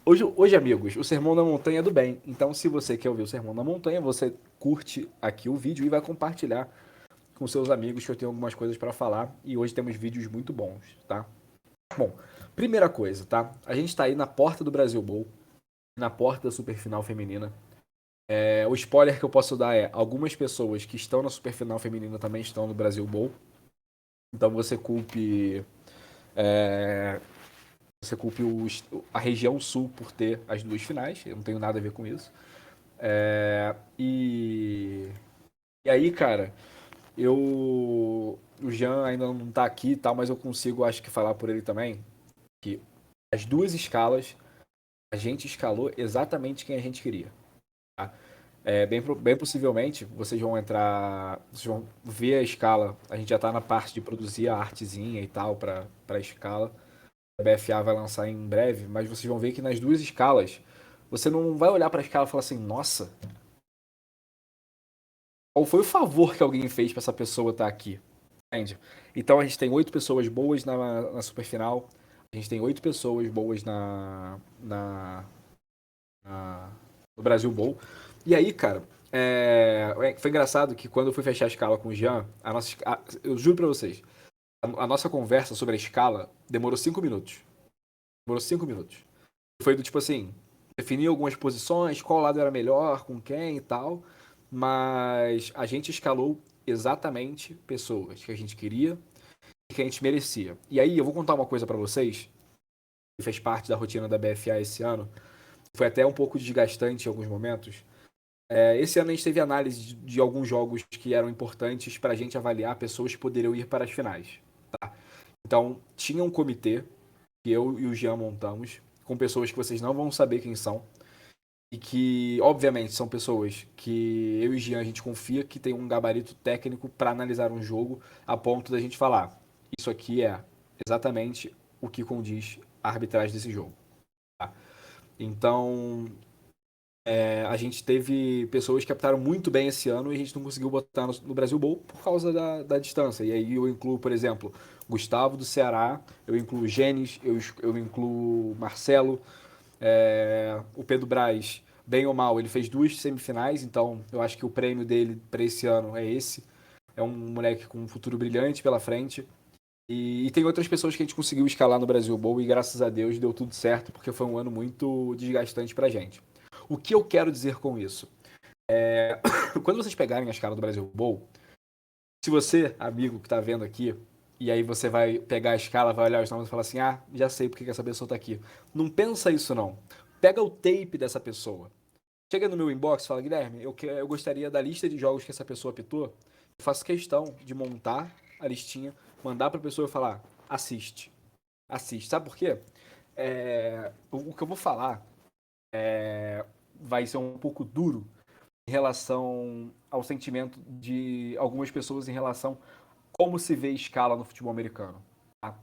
Hoje, hoje, amigos, o Sermão da Montanha é do bem. Então, se você quer ouvir o Sermão da Montanha, você curte aqui o vídeo e vai compartilhar com seus amigos que eu tenho algumas coisas para falar. E hoje temos vídeos muito bons, tá? Bom, primeira coisa, tá? A gente tá aí na porta do Brasil Bowl, na porta da Superfinal Feminina. O spoiler que eu posso dar é: algumas pessoas que estão na Superfinal Feminina também estão no Brasil Bowl. Então é, você culpe a região sul por ter as duas finais. Eu não tenho nada a ver com isso. É, e aí, cara, o Jean ainda não tá aqui e tal, mas eu consigo, acho que, falar por ele também, que as duas escalas, a gente escalou exatamente quem a gente queria. Tá? Bem possivelmente, vocês vão ver a escala, a gente já tá na parte de produzir a artezinha e tal pra escala. A BFA vai lançar em breve, mas vocês vão ver que nas duas escalas, você não vai olhar pra escala e falar assim, nossa, qual foi o favor que alguém fez pra essa pessoa estar aqui? Entende? Então a gente tem 8 pessoas boas na superfinal, a gente tem 8 pessoas boas na- no Brasil Bowl. E aí, cara, foi engraçado que quando eu fui fechar a escala com o Jean, eu juro pra vocês, a nossa conversa sobre a escala demorou 5 minutos. Demorou 5 minutos. Foi do tipo assim, definir algumas posições, qual lado era melhor, com quem e tal, mas a gente escalou exatamente pessoas que a gente queria que a gente merecia. E aí, eu vou contar uma coisa pra vocês, que fez parte da rotina da BFA esse ano. Foi até um pouco desgastante em alguns momentos. Esse ano a gente teve análise de alguns jogos que eram importantes pra gente avaliar pessoas que poderiam ir para as finais. Então, tinha um comitê que eu e o Jean montamos, com pessoas que vocês não vão saber quem são. E que, obviamente, são pessoas que eu e o Jean a gente confia que tem um gabarito técnico para analisar um jogo a ponto da gente falar: isso aqui é exatamente o que condiz a arbitragem desse jogo. Tá? Então, a gente teve pessoas que captaram muito bem esse ano e a gente não conseguiu botar no Brasil Bowl por causa da distância. E aí eu incluo, por exemplo, Gustavo do Ceará, eu incluo Gênesis, eu incluo Marcelo, o Pedro Braz, bem ou mal, ele fez 2 semifinais, então eu acho que o prêmio dele para esse ano é esse. É um moleque com um futuro brilhante pela frente. E tem outras pessoas que a gente conseguiu escalar no Brasil Bowl e graças a Deus deu tudo certo, porque foi um ano muito desgastante pra gente. O que eu quero dizer com isso? Quando vocês pegarem a escala do Brasil Bowl, se você, amigo que tá vendo aqui, e aí você vai pegar a escala, vai olhar os nomes e falar assim: ah, já sei porque que essa pessoa tá aqui. Não pensa isso não. Pega o tape dessa pessoa. Chega no meu inbox e fala: Guilherme, eu gostaria da lista de jogos que essa pessoa apitou. Eu faço questão de montar a listinha, mandar pra pessoa e falar: assiste. Assiste. Sabe por quê? O que eu vou falar vai ser um pouco duro em relação ao sentimento de algumas pessoas em relação a como se vê escala no futebol americano. Tá?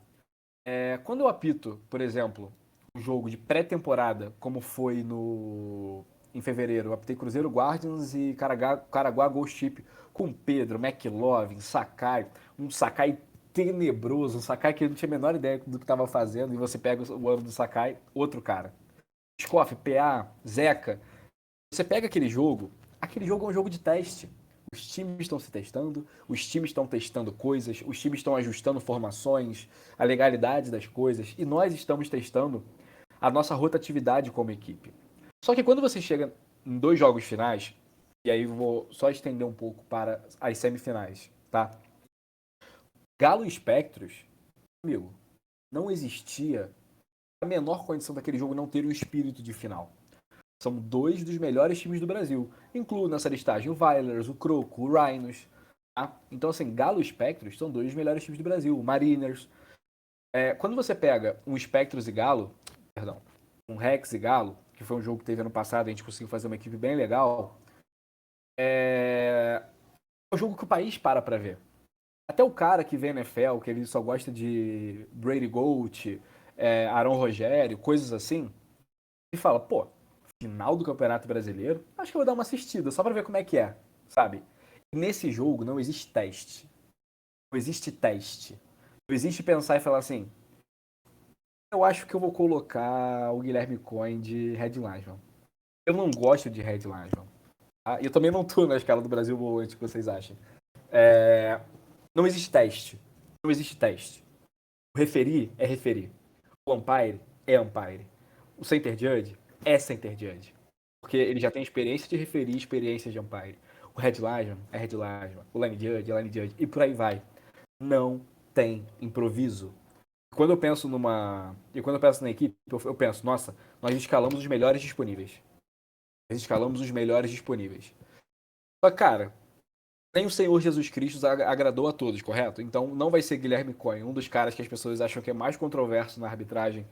Quando eu apito, por exemplo, um jogo de pré-temporada, como foi no em fevereiro, eu apitei Cruzeiro Guardians e Caraguá Ghost Ship com Pedro, McLovin, Sakai, um Sakai tenebroso, um Sakai que eu não tinha a menor ideia do que estava fazendo, e você pega o ano do Sakai, outro cara. Scoff, PA, Zeca. Você pega aquele jogo é um jogo de teste. Os times estão se testando, os times estão testando coisas, os times estão ajustando formações, a legalidade das coisas, e nós estamos testando a nossa rotatividade como equipe. Só que quando você chega em 2 jogos finais, e aí eu vou só estender um pouco para as semifinais, tá? Galo e Spectros, amigo, não existia a menor condição daquele jogo não ter o espírito de final. São 2 dos melhores times do Brasil. Incluo nessa listagem o Vailers, o Croco, o Rhinos. Tá? Então, assim, Galo e Spectros são 2 dos melhores times do Brasil. O Mariners. Quando você pega um Spectros e Galo, perdão, um Rex e Galo, que foi um jogo que teve ano passado, a gente conseguiu fazer uma equipe bem legal, é um jogo que o país para pra ver. Até o cara que vê NFL, que ele só gosta de Brady Goat, Aaron Rogério, coisas assim, e fala, pô, final do Campeonato Brasileiro, acho que eu vou dar uma assistida, só pra ver como é que é, sabe? E nesse jogo não existe teste. Não existe teste. Não existe pensar e falar assim, Eu acho que eu vou colocar o Guilherme Cohen de Red Linesman. Eu não gosto de Red Linesman. Tá? E eu também não tô na escala do Brasil Bowl antes que vocês achem. Não existe teste. Não existe teste. O referee é referee. O umpire é umpire. O center judge é center judge. Porque ele já tem experiência de referir, experiência de umpire. O head lineman é head lineman. O line judge é line judge. E por aí vai. Não tem improviso. E quando eu penso na equipe, eu penso, nossa, nós escalamos os melhores disponíveis. Nós escalamos os melhores disponíveis. Só, cara, nem o Senhor Jesus Cristo agradou a todos, correto? Então não vai ser Guilherme Cohen, um dos caras que as pessoas acham que é mais controverso na arbitragem,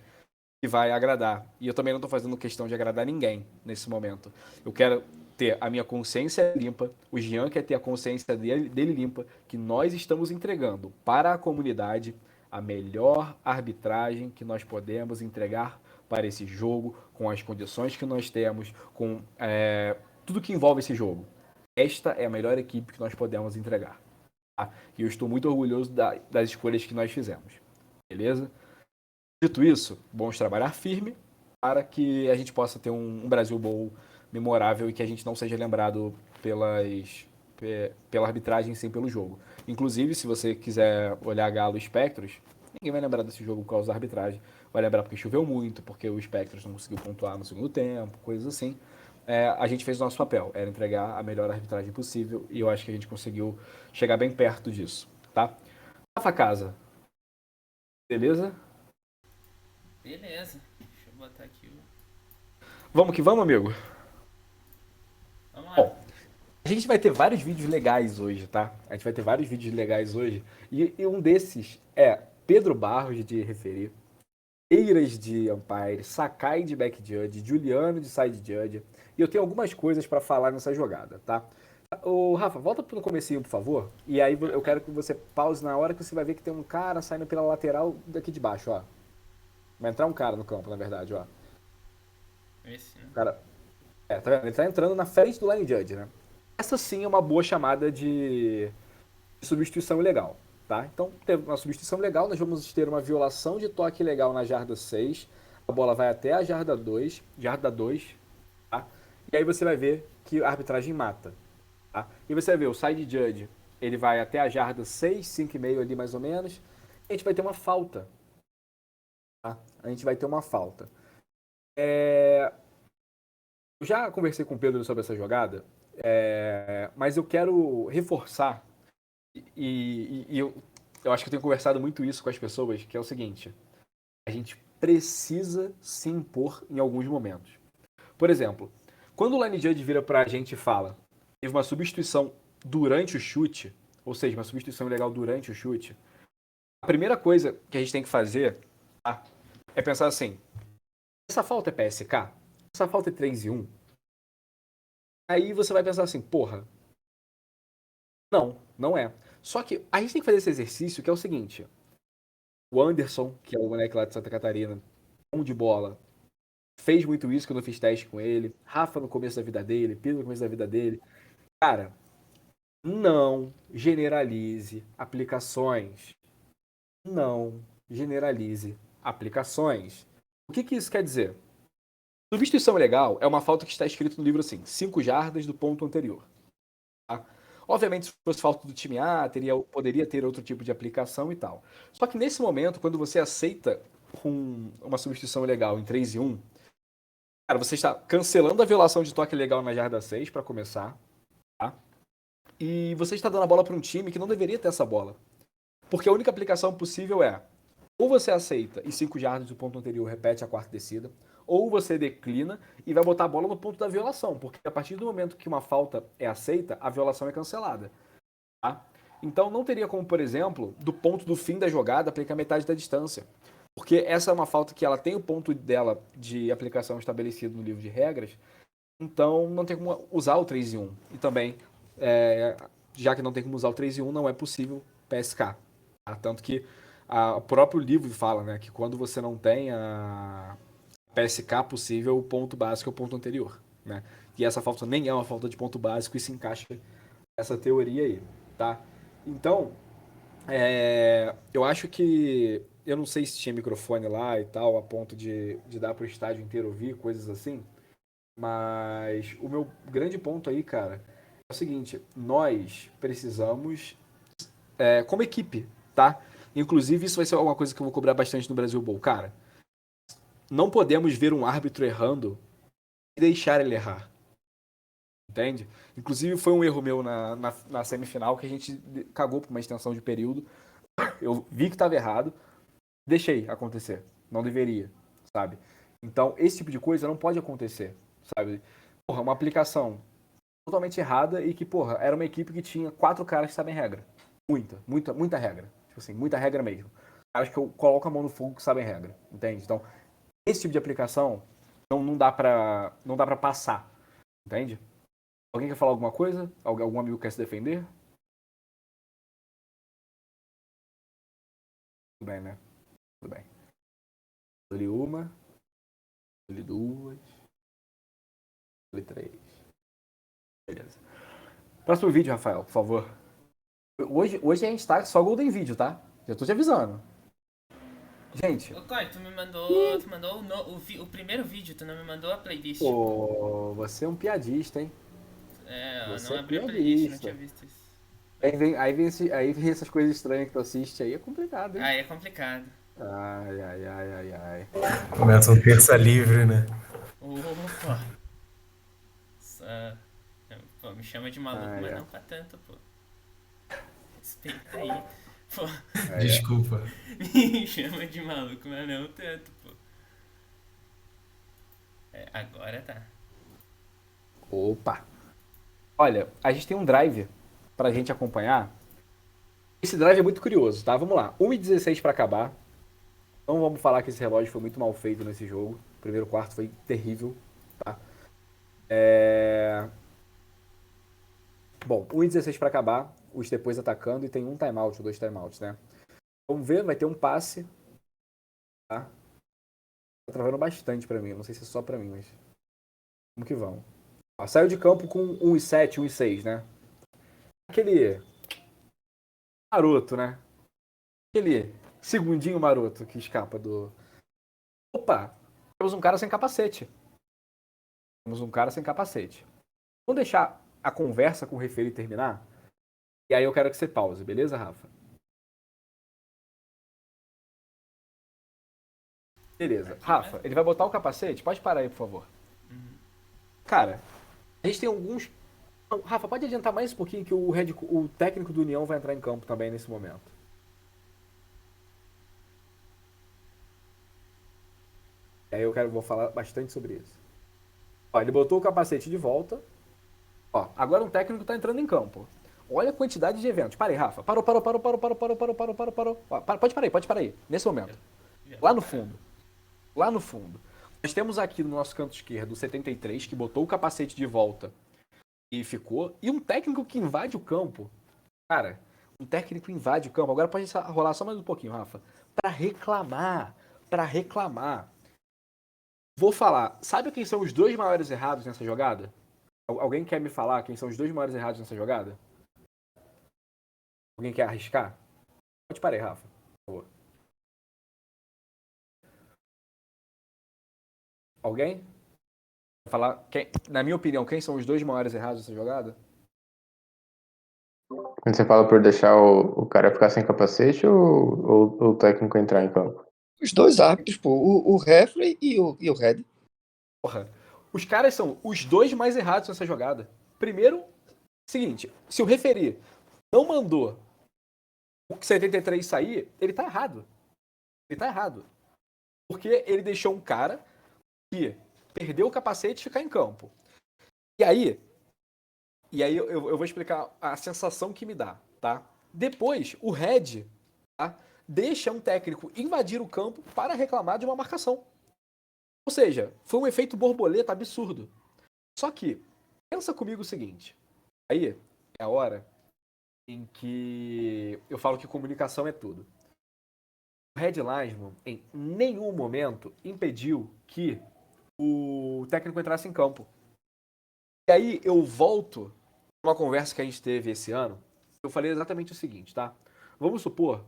que vai agradar. E eu também não estou fazendo questão de agradar ninguém nesse momento. Eu quero ter a minha consciência limpa, o Jean quer ter a consciência dele limpa, que nós estamos entregando para a comunidade a melhor arbitragem que nós podemos entregar para esse jogo, com as condições que nós temos, com tudo que envolve esse jogo. Esta é a melhor equipe que nós podemos entregar. Tá? E eu estou muito orgulhoso das escolhas que nós fizemos. Beleza? Dito isso, vamos trabalhar firme para que a gente possa ter um Brasil Bowl memorável e que a gente não seja lembrado pela arbitragem, sim pelo jogo. Inclusive, se você quiser olhar Galo e Spectros, ninguém vai lembrar desse jogo por causa da arbitragem. Vai lembrar porque choveu muito, porque o Spectros não conseguiu pontuar no segundo tempo, coisas assim. A gente fez o nosso papel, era entregar a melhor arbitragem possível e eu acho que a gente conseguiu chegar bem perto disso, tá? Rafa Casa, beleza? Beleza. Deixa eu botar aqui o. Vamos que vamos, amigo? Vamos lá. Bom, a gente vai ter vários vídeos legais hoje, tá? A gente vai ter vários vídeos legais hoje. E um desses é Pedro Barros de referir, Eiras de umpire, Sakai de back judge, Juliano de side judge. E eu tenho algumas coisas para falar nessa jogada, tá? Ô, Rafa, volta pro comecinho, por favor. E aí eu quero que você pause na hora que você vai ver que tem um cara saindo pela lateral daqui de baixo, ó. Vai entrar um cara no campo, na verdade, ó. Esse, né? O cara, tá vendo? Ele tá entrando na frente do line judge, né? Essa sim é uma boa chamada de substituição ilegal, tá? Então, teve uma substituição legal, nós vamos ter uma violação de toque legal na jarda 6. A bola vai até a jarda 2, tá? E aí você vai ver que a arbitragem mata, tá? E você vai ver o side judge, ele vai até a jarda 6, 5,5 ali mais ou menos. E a gente vai ter uma falta, tá? A gente vai ter uma falta. Eu já conversei com o Pedro sobre essa jogada, mas eu quero reforçar, e eu acho que eu tenho conversado muito isso com as pessoas, que é o seguinte: a gente precisa se impor em alguns momentos. Por exemplo, quando o line judge vira pra gente e fala teve uma substituição durante o chute, ou seja, uma substituição ilegal durante o chute, a primeira coisa que a gente tem que fazer, tá, é pensar assim: essa falta é PSK? Essa falta é 3 e 1? Aí você vai pensar assim, porra, não é. Só que a gente tem que fazer esse exercício que é o seguinte: o Anderson, que é o moleque lá de Santa Catarina, bom de bola, fez muito isso quando eu fiz teste com ele. Rafa no começo da vida dele, Pedro no começo da vida dele. Cara, não generalize aplicações. Não generalize aplicações. O que isso quer dizer? Substituição legal é uma falta que está escrito no livro assim: 5 jardas do ponto anterior. Tá? Obviamente, se fosse falta do time A, poderia ter outro tipo de aplicação e tal. Só que nesse momento, quando você aceita uma substituição legal em 3 e 1, cara, você está cancelando a violação de toque legal na jarda 6 para começar, tá? E você está dando a bola para um time que não deveria ter essa bola. Porque a única aplicação possível é: ou você aceita e 5 jardas do ponto anterior repete a quarta descida, ou você declina e vai botar a bola no ponto da violação, porque a partir do momento que uma falta é aceita, a violação é cancelada. Tá? Então não teria como, por exemplo, do ponto do fim da jogada aplicar metade da distância. Porque essa é uma falta que ela tem o ponto dela de aplicação estabelecido no livro de regras, então não tem como usar o 3 em 1. E também, já que não tem como usar o 3 em 1, não é possível PSK. Tá? Tanto que o próprio livro fala, né, que quando você não tem a PSK possível, o ponto básico é o ponto anterior. Né? E essa falta nem é uma falta de ponto básico e se encaixa essa teoria aí. Tá? Então, eu acho que eu não sei se tinha microfone lá e tal, a ponto de dar pro estádio inteiro ouvir, coisas assim. Mas o meu grande ponto aí, cara, é o seguinte: nós precisamos, como equipe, tá? Inclusive, isso vai ser uma coisa que eu vou cobrar bastante no Brasil Bowl. Cara, não podemos ver um árbitro errando e deixar ele errar. Entende? Inclusive, foi um erro meu na semifinal que a gente cagou por uma extensão de período. Eu vi que estava errado, deixei acontecer. Não deveria, sabe? Então, esse tipo de coisa não pode acontecer, sabe? Porra, uma aplicação totalmente errada e que, porra, era uma equipe que tinha 4 caras que sabem regra. Muita regra. Tipo assim, muita regra mesmo. Caras que eu coloco a mão no fogo que sabem regra, entende? Então, esse tipo de aplicação não dá pra passar, entende? Alguém quer falar alguma coisa? Algum amigo quer se defender? Tudo bem, né? Tudo bem. Dou-lhe uma, dou-lhe duas, dou-lhe três. Beleza. Próximo vídeo, Rafael, por favor. Hoje a gente tá só Golden Video, tá? Já tô te avisando. Gente, Ô, Corey, tu mandou o primeiro vídeo, tu não me mandou a playlist, pô. pô, você é um piadista, hein? É, eu Você não é abri a playlist, não tinha piadista. visto isso. Aí vem essas coisas estranhas que tu assiste aí, é complicado, hein? Aí é complicado. Ai, ai, ai, ai, ai. Começa um terça livre, né? Opa! Só- Pô, me chama de maluco, Ai, mas ai, não pra tanto, pô. Respeita aí. Pô, ai, ai. Desculpa. me chama de maluco, mas não tanto, pô. É, agora tá. Opa! Olha, a gente tem um drive pra gente acompanhar. Esse drive é muito curioso, tá? Vamos lá. 1:16 pra acabar. Não vamos falar que esse relógio foi muito mal feito nesse jogo. O primeiro quarto foi terrível, tá? Bom, 1:16 pra acabar. Os depois atacando e tem um timeout ou 2 timeouts, né? Vamos ver, vai ter um passe, tá? Tá travando bastante pra mim. Não sei se é só pra mim, mas vamos que vamos. Ó, saiu de campo com 1:7, 1:6, né? Aquele maroto, né? Aquele segundinho maroto que escapa do. Opa! Temos um cara sem capacete. Temos um cara sem capacete. Vamos deixar a conversa com o referi terminar? E aí eu quero que você pause, beleza, Rafa? Beleza. Aqui, mas. Rafa, ele vai botar o capacete? Pode parar aí, por favor. Cara, a gente tem alguns. Não, Rafa, pode adiantar mais um pouquinho que o técnico do União vai entrar em campo também nesse momento. E aí vou falar bastante sobre isso. Ó, ele botou o capacete de volta. Ó, agora um técnico tá entrando em campo. Olha a quantidade de eventos. Parei, Rafa. Parou. Ó, pode parar aí. Nesse momento. Já Lá vou no parar. fundo. Lá no fundo. Nós temos aqui no nosso canto esquerdo o 73, que botou o capacete de volta e ficou. E um técnico que invade o campo. Cara, um técnico invade o campo. Agora pode rolar só mais um pouquinho, Rafa. Pra reclamar. Pra reclamar. Vou falar. Sabe quem são os dois maiores errados nessa jogada? Alguém quer me falar quem são os dois maiores errados nessa jogada? Alguém quer arriscar? Pode parar aí, Rafa. Por favor. Alguém? Vou falar. Na minha opinião, quem são os dois maiores errados nessa jogada? Quando você fala por deixar o cara ficar sem capacete ou o técnico entrar em campo? Os dois árbitros, pô, o referee e o Red. Porra. Os caras são os dois mais errados nessa jogada. Primeiro, seguinte, se o referi não mandou o 73 sair, ele tá errado. Ele tá errado. Porque ele deixou um cara que perdeu o capacete e ficar em campo. E aí eu vou explicar a sensação que me dá, tá? Depois, o Red, tá, deixa um técnico invadir o campo para reclamar de uma marcação. Ou seja, foi um efeito borboleta absurdo. Só que, pensa comigo o seguinte. Aí é a hora em que eu falo que comunicação é tudo. O Red Linesman, em nenhum momento, impediu que o técnico entrasse em campo. E aí eu volto a uma conversa que a gente teve esse ano. Eu falei exatamente o seguinte, tá? Vamos supor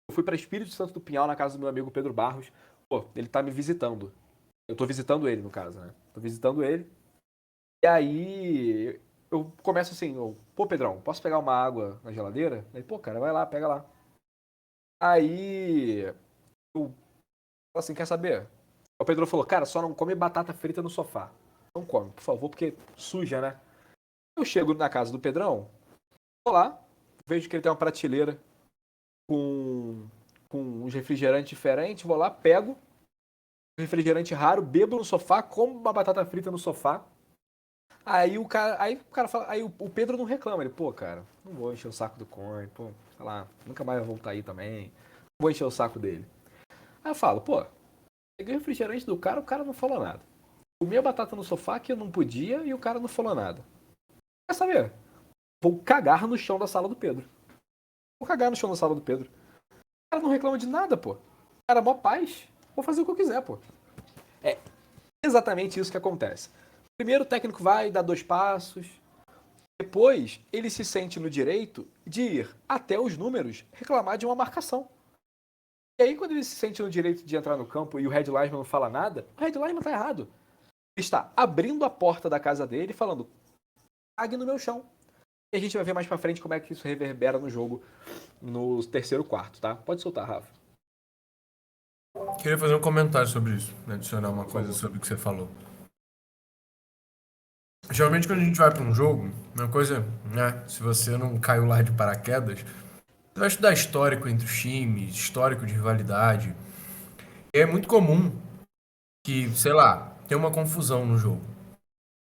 Eu fui pra Espírito Santo do Pinhal, na casa do meu amigo Pedro Barros. Pô, ele tá me visitando. Eu tô visitando ele, no caso, né? Tô visitando ele. E aí, eu começo assim, pô, Pedrão, posso pegar uma água na geladeira? Aí, pô, cara, vai lá, pega lá. Aí, eu falo assim, quer saber? O Pedro falou, cara, só não come batata frita no sofá. Não come, por favor, porque suja, né? Eu chego na casa do Pedrão, vou lá, vejo que ele tem uma prateleira com, com uns refrigerantes diferentes, vou lá, pego um refrigerante raro, bebo no sofá, como uma batata frita no sofá. Aí o cara fala, aí o Pedro não reclama, ele, pô, cara, não vou encher o saco do Coin, pô, sei lá, nunca mais vai voltar aí também, não vou encher o saco dele. Aí eu falo, pô, peguei o refrigerante do cara, o cara não falou nada. Comi a batata no sofá que eu não podia e o cara não falou nada. Quer saber? Vou cagar no chão da sala do Pedro. Vou cagar no chão da sala do Pedro. O cara não reclama de nada, pô. O cara é mó paz. Vou fazer o que eu quiser, pô. É exatamente isso que acontece. Primeiro o técnico vai, dá 2 passos. Depois ele se sente no direito de ir até os números reclamar de uma marcação. E aí quando ele se sente no direito de entrar no campo e o Red Lineman não fala nada, o Red Lineman tá errado. Ele está abrindo a porta da casa dele e falando, cague no meu chão. E a gente vai ver mais pra frente como é que isso reverbera no jogo no terceiro quarto, tá? Pode soltar, Rafa. Queria fazer um comentário sobre isso, né? Adicionar uma coisa sobre o que você falou. Geralmente quando a gente vai para um jogo, uma coisa, né? Se você não caiu lá de paraquedas, você vai estudar histórico entre os times, histórico de rivalidade. E é muito comum que, sei lá, tem uma confusão no jogo.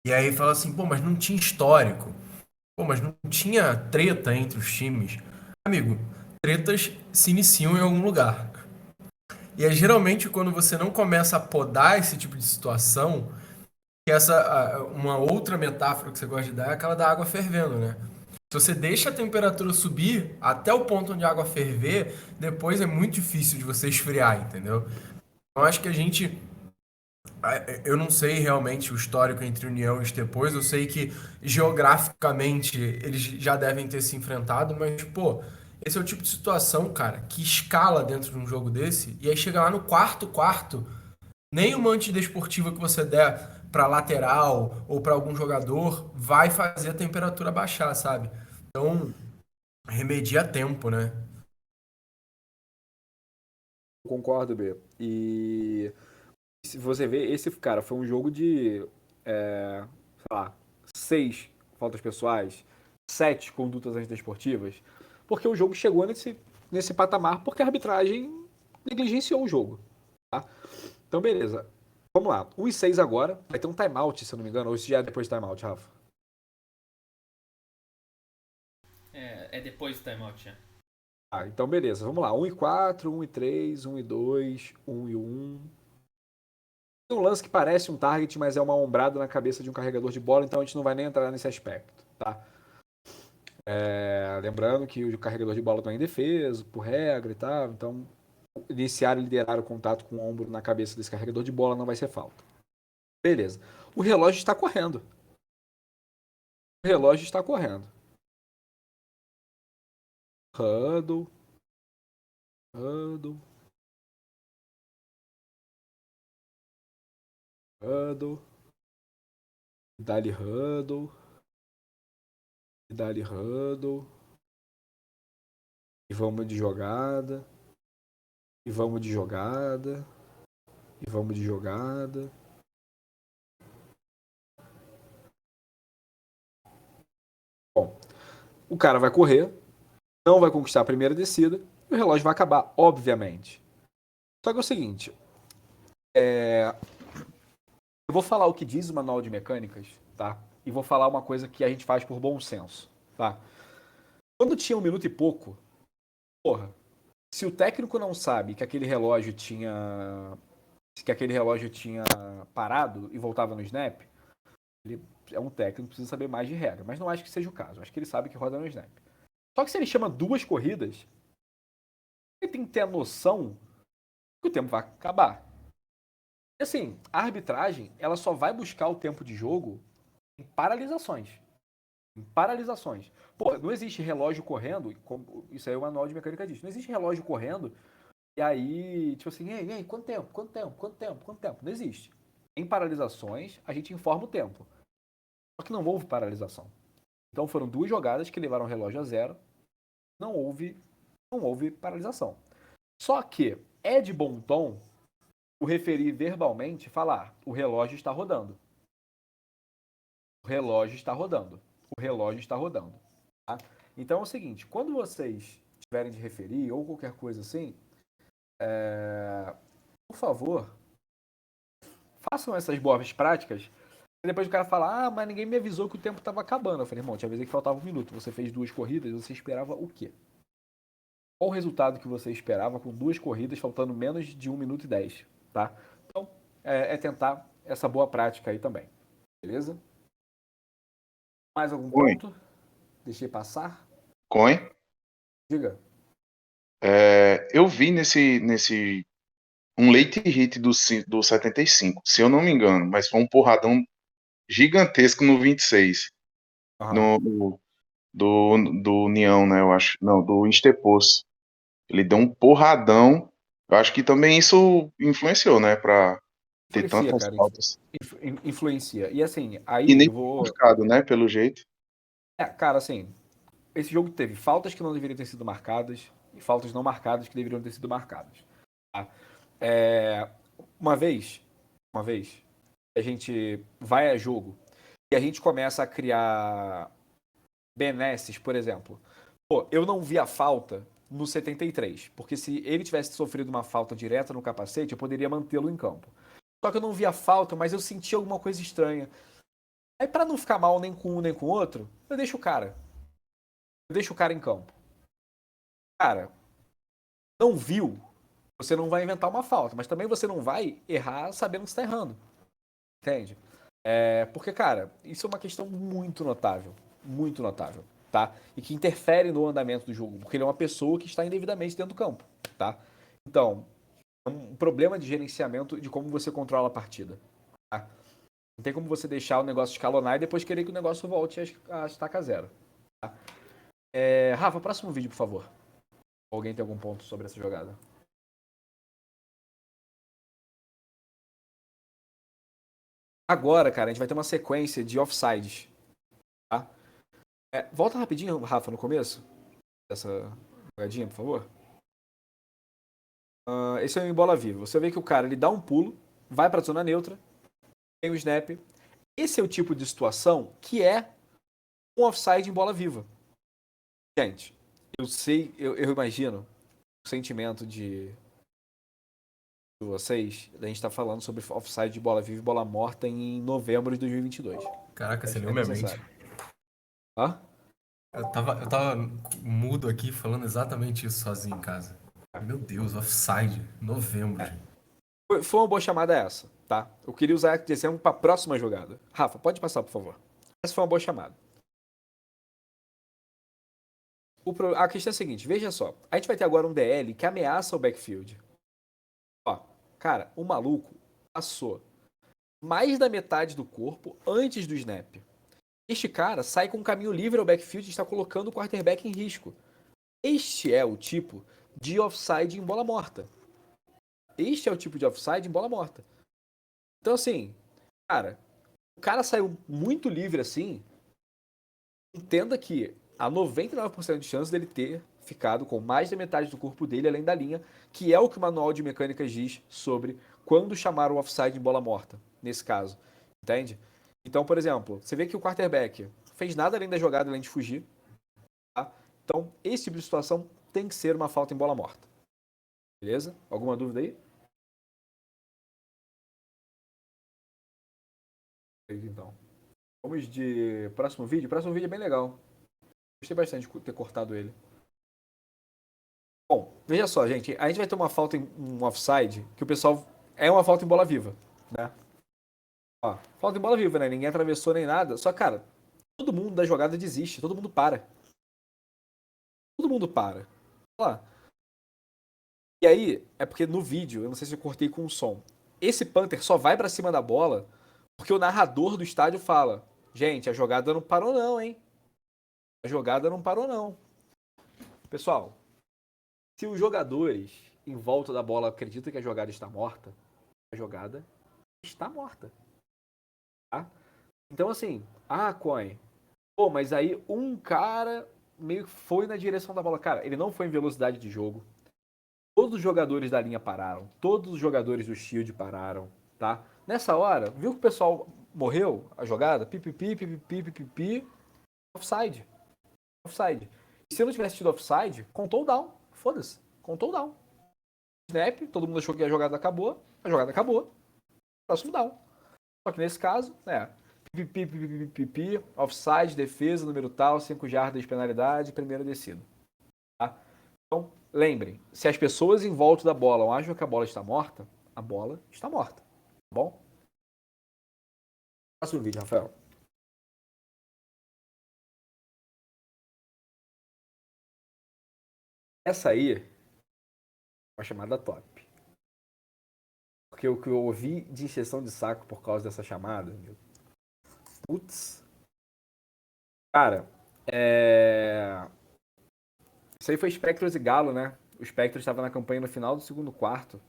E aí fala assim, pô, mas não tinha histórico. Pô, mas não tinha treta entre os times. Amigo, tretas se iniciam em algum lugar. E é geralmente quando você não começa a podar esse tipo de situação, que uma outra metáfora que você gosta de dar é aquela da água fervendo, né? Se você deixa a temperatura subir até o ponto onde a água ferver, depois é muito difícil de você esfriar, entendeu? Eu acho que eu não sei realmente o histórico entre União e depois, eu sei que geograficamente eles já devem ter se enfrentado, mas, pô, esse é o tipo de situação, cara, que escala dentro de um jogo desse, e aí chega lá no quarto, nem uma antidesportiva que você der pra lateral ou pra algum jogador vai fazer a temperatura baixar, sabe? Então, remedia a tempo, né? Concordo, B. E se você vê, esse, cara, foi um jogo de, sei lá, 6 faltas pessoais, 7 condutas antidesportivas, porque o jogo chegou nesse patamar porque a arbitragem negligenciou o jogo, tá? Então, beleza. Vamos lá. 1-6 agora. Vai ter um timeout, se eu não me engano, ou isso já é depois do timeout, Rafa? É depois do timeout, já. Ah, então beleza. Vamos lá. 1-4, 1-3, 1-2, 1-1. Tem um lance que parece um target, mas é uma ombrada na cabeça de um carregador de bola, então a gente não vai nem entrar nesse aspecto, tá? Lembrando que o carregador de bola está indefeso, por regra e tal, então iniciar e liderar o contato com o ombro na cabeça desse carregador de bola não vai ser falta. Beleza. O relógio está correndo. O relógio está correndo. Huddle. Huddle. Huddle. Dali huddle. Dali huddle. E vamos de jogada. E vamos de jogada. E vamos de jogada. Bom, o cara vai correr, não vai conquistar a primeira descida, e o relógio vai acabar, obviamente. Só que é o seguinte, eu vou falar o que diz o manual de mecânicas, tá? E vou falar uma coisa que a gente faz por bom senso, tá? Quando tinha 1 minuto e pouco, porra, se o técnico não sabe que aquele relógio tinha parado e voltava no snap, ele é um técnico, precisa saber mais de regra, mas não acho que seja o caso. Acho que ele sabe que roda no snap. Só que se ele chama 2 corridas, ele tem que ter a noção que o tempo vai acabar. E assim, a arbitragem, ela só vai buscar o tempo de jogo em paralisações. Em paralisações. Pô, não existe relógio correndo, isso aí é o manual de mecânica disso. Não existe relógio correndo e aí, tipo assim, ei, quanto tempo? Quanto tempo? Quanto tempo? Quanto tempo? Não existe. Em paralisações, a gente informa o tempo. Só que não houve paralisação. Então foram 2 jogadas que levaram o relógio a 0. Não houve paralisação. Só que é de bom tom o referir verbalmente falar: o relógio está rodando. O relógio está rodando. O relógio está rodando. Tá? Então é o seguinte: quando vocês tiverem de referir ou qualquer coisa assim, por favor, façam essas boas práticas. E depois o cara fala: mas ninguém me avisou que o tempo estava acabando. Eu falei: irmão, te avisei que faltava 1 minuto. Você fez 2 corridas, você esperava o quê? Qual o resultado que você esperava com 2 corridas, faltando menos de 1 minuto e 10, tá? Então, é tentar essa boa prática aí também, beleza? Mais algum Coin. ponto? Deixei passar? Coin. Diga. Eu vi um late hit do 75, se eu não me engano, mas foi um porradão gigantesco no 26, Aham. do União, né, eu acho. Não, do Instepos. Ele deu um porradão. Eu acho que também isso influenciou, né, pra ter Influencia, tantas cara. faltas. Influencia. E assim, E aí nem eu vou... marcado, né, pelo jeito. Cara, assim, esse jogo teve faltas que não deveriam ter sido marcadas e faltas não marcadas que deveriam ter sido marcadas. Tá? Uma vez, a gente vai a jogo e a gente começa a criar benesses, por exemplo. Pô, eu não vi a falta no 73, porque se ele tivesse sofrido uma falta direta no capacete, eu poderia mantê-lo em campo. Só que eu não vi a falta, mas eu senti alguma coisa estranha. Aí, pra não ficar mal nem com um nem com o outro, eu deixo o cara. Eu deixo o cara em campo. Cara, não viu, você não vai inventar uma falta, mas também você não vai errar sabendo que está errando. Entende? Porque, cara, isso é uma questão muito notável, tá? E que interfere no andamento do jogo, porque ele é uma pessoa que está indevidamente dentro do campo, tá? Então, é um problema de gerenciamento de como você controla a partida, tá? Não tem como você deixar o negócio escalonar e depois querer que o negócio volte a estaca 0. Tá? Rafa, próximo vídeo, por favor. Alguém tem algum ponto sobre essa jogada? Agora, cara, a gente vai ter uma sequência de offsides, tá? Volta rapidinho, Rafa, no começo dessa jogadinha, por favor. Esse é o em bola viva. Você vê que o cara ele dá um pulo, vai pra zona neutra, tem o snap. Esse é o tipo de situação que é um offside em bola viva. Gente, eu sei, eu imagino o sentimento de vocês, a gente tá falando sobre offside de bola viva e bola morta em novembro de 2022. Caraca, você Acho que leu é minha mente. necessário. Hã? Eu tava mudo aqui falando exatamente isso sozinho em casa. Meu Deus, offside, novembro. Gente. Foi uma boa chamada essa, tá? Eu queria usar de exemplo para a próxima jogada. Rafa, pode passar, por favor. Essa foi uma boa chamada. A questão é a seguinte, veja só. A gente vai ter agora um DL que ameaça o backfield. Ó, cara, o maluco passou mais da metade do corpo antes do snap. Este cara sai com um caminho livre ao backfield e está colocando o quarterback em risco. Este é o tipo de offside em bola morta. Este é o tipo de offside em bola morta. Então, assim, cara, o cara saiu muito livre assim. Entenda que há 99% de chance dele ter ficado com mais da metade do corpo dele além da linha, que é o que o manual de mecânicas diz sobre quando chamar o offside em bola morta, nesse caso. Entende? Então, por exemplo, você vê que o quarterback fez nada além da jogada, além de fugir. Tá? Então, esse tipo de situação tem que ser uma falta em bola morta. Beleza? Alguma dúvida aí? Então, vamos de próximo vídeo. O próximo vídeo é bem legal. Gostei bastante de ter cortado ele. Bom, veja só, gente. A gente vai ter uma falta em um offside que o pessoal... É uma falta em bola viva, né? Ó, falta em bola viva, né? Ninguém atravessou nem nada. Só, cara, todo mundo da jogada desiste. Todo mundo para. Todo mundo para. Olha lá. E aí, é porque no vídeo, eu não sei se eu cortei com o som, esse punter só vai pra cima da bola porque o narrador do estádio fala: gente, a jogada não parou não, hein? A jogada não parou, não. Pessoal, se os jogadores em volta da bola acreditam que a jogada está morta, a jogada está morta. Tá? Então, assim, Coin, pô, mas aí um cara meio que foi na direção da bola. Cara, ele não foi em velocidade de jogo. Todos os jogadores da linha pararam. Todos os jogadores do Shield pararam, tá? Nessa hora, viu que o pessoal morreu a jogada? Pipipi, pipipi, pipipi. Offside. Offside. E se não tivesse tido offside, contou o down. Foda-se. Contou o down. Snap, todo mundo achou que a jogada acabou. A jogada acabou. Próximo down. Só que nesse caso, pipipi, pipipi, pipipi, offside, defesa, número tal, 5 jardas de penalidade, primeiro descido. Tá? Então, lembrem, se as pessoas em volta da bola acham que a bola está morta, a bola está morta. Tá bom? Próximo vídeo, Rafael. Essa aí é uma chamada top. Porque o que eu ouvi de encheção de saco por causa dessa chamada, putz. Cara, isso aí foi Spectros e Galo, né? O Spectros estava na campanha no final do segundo quarto.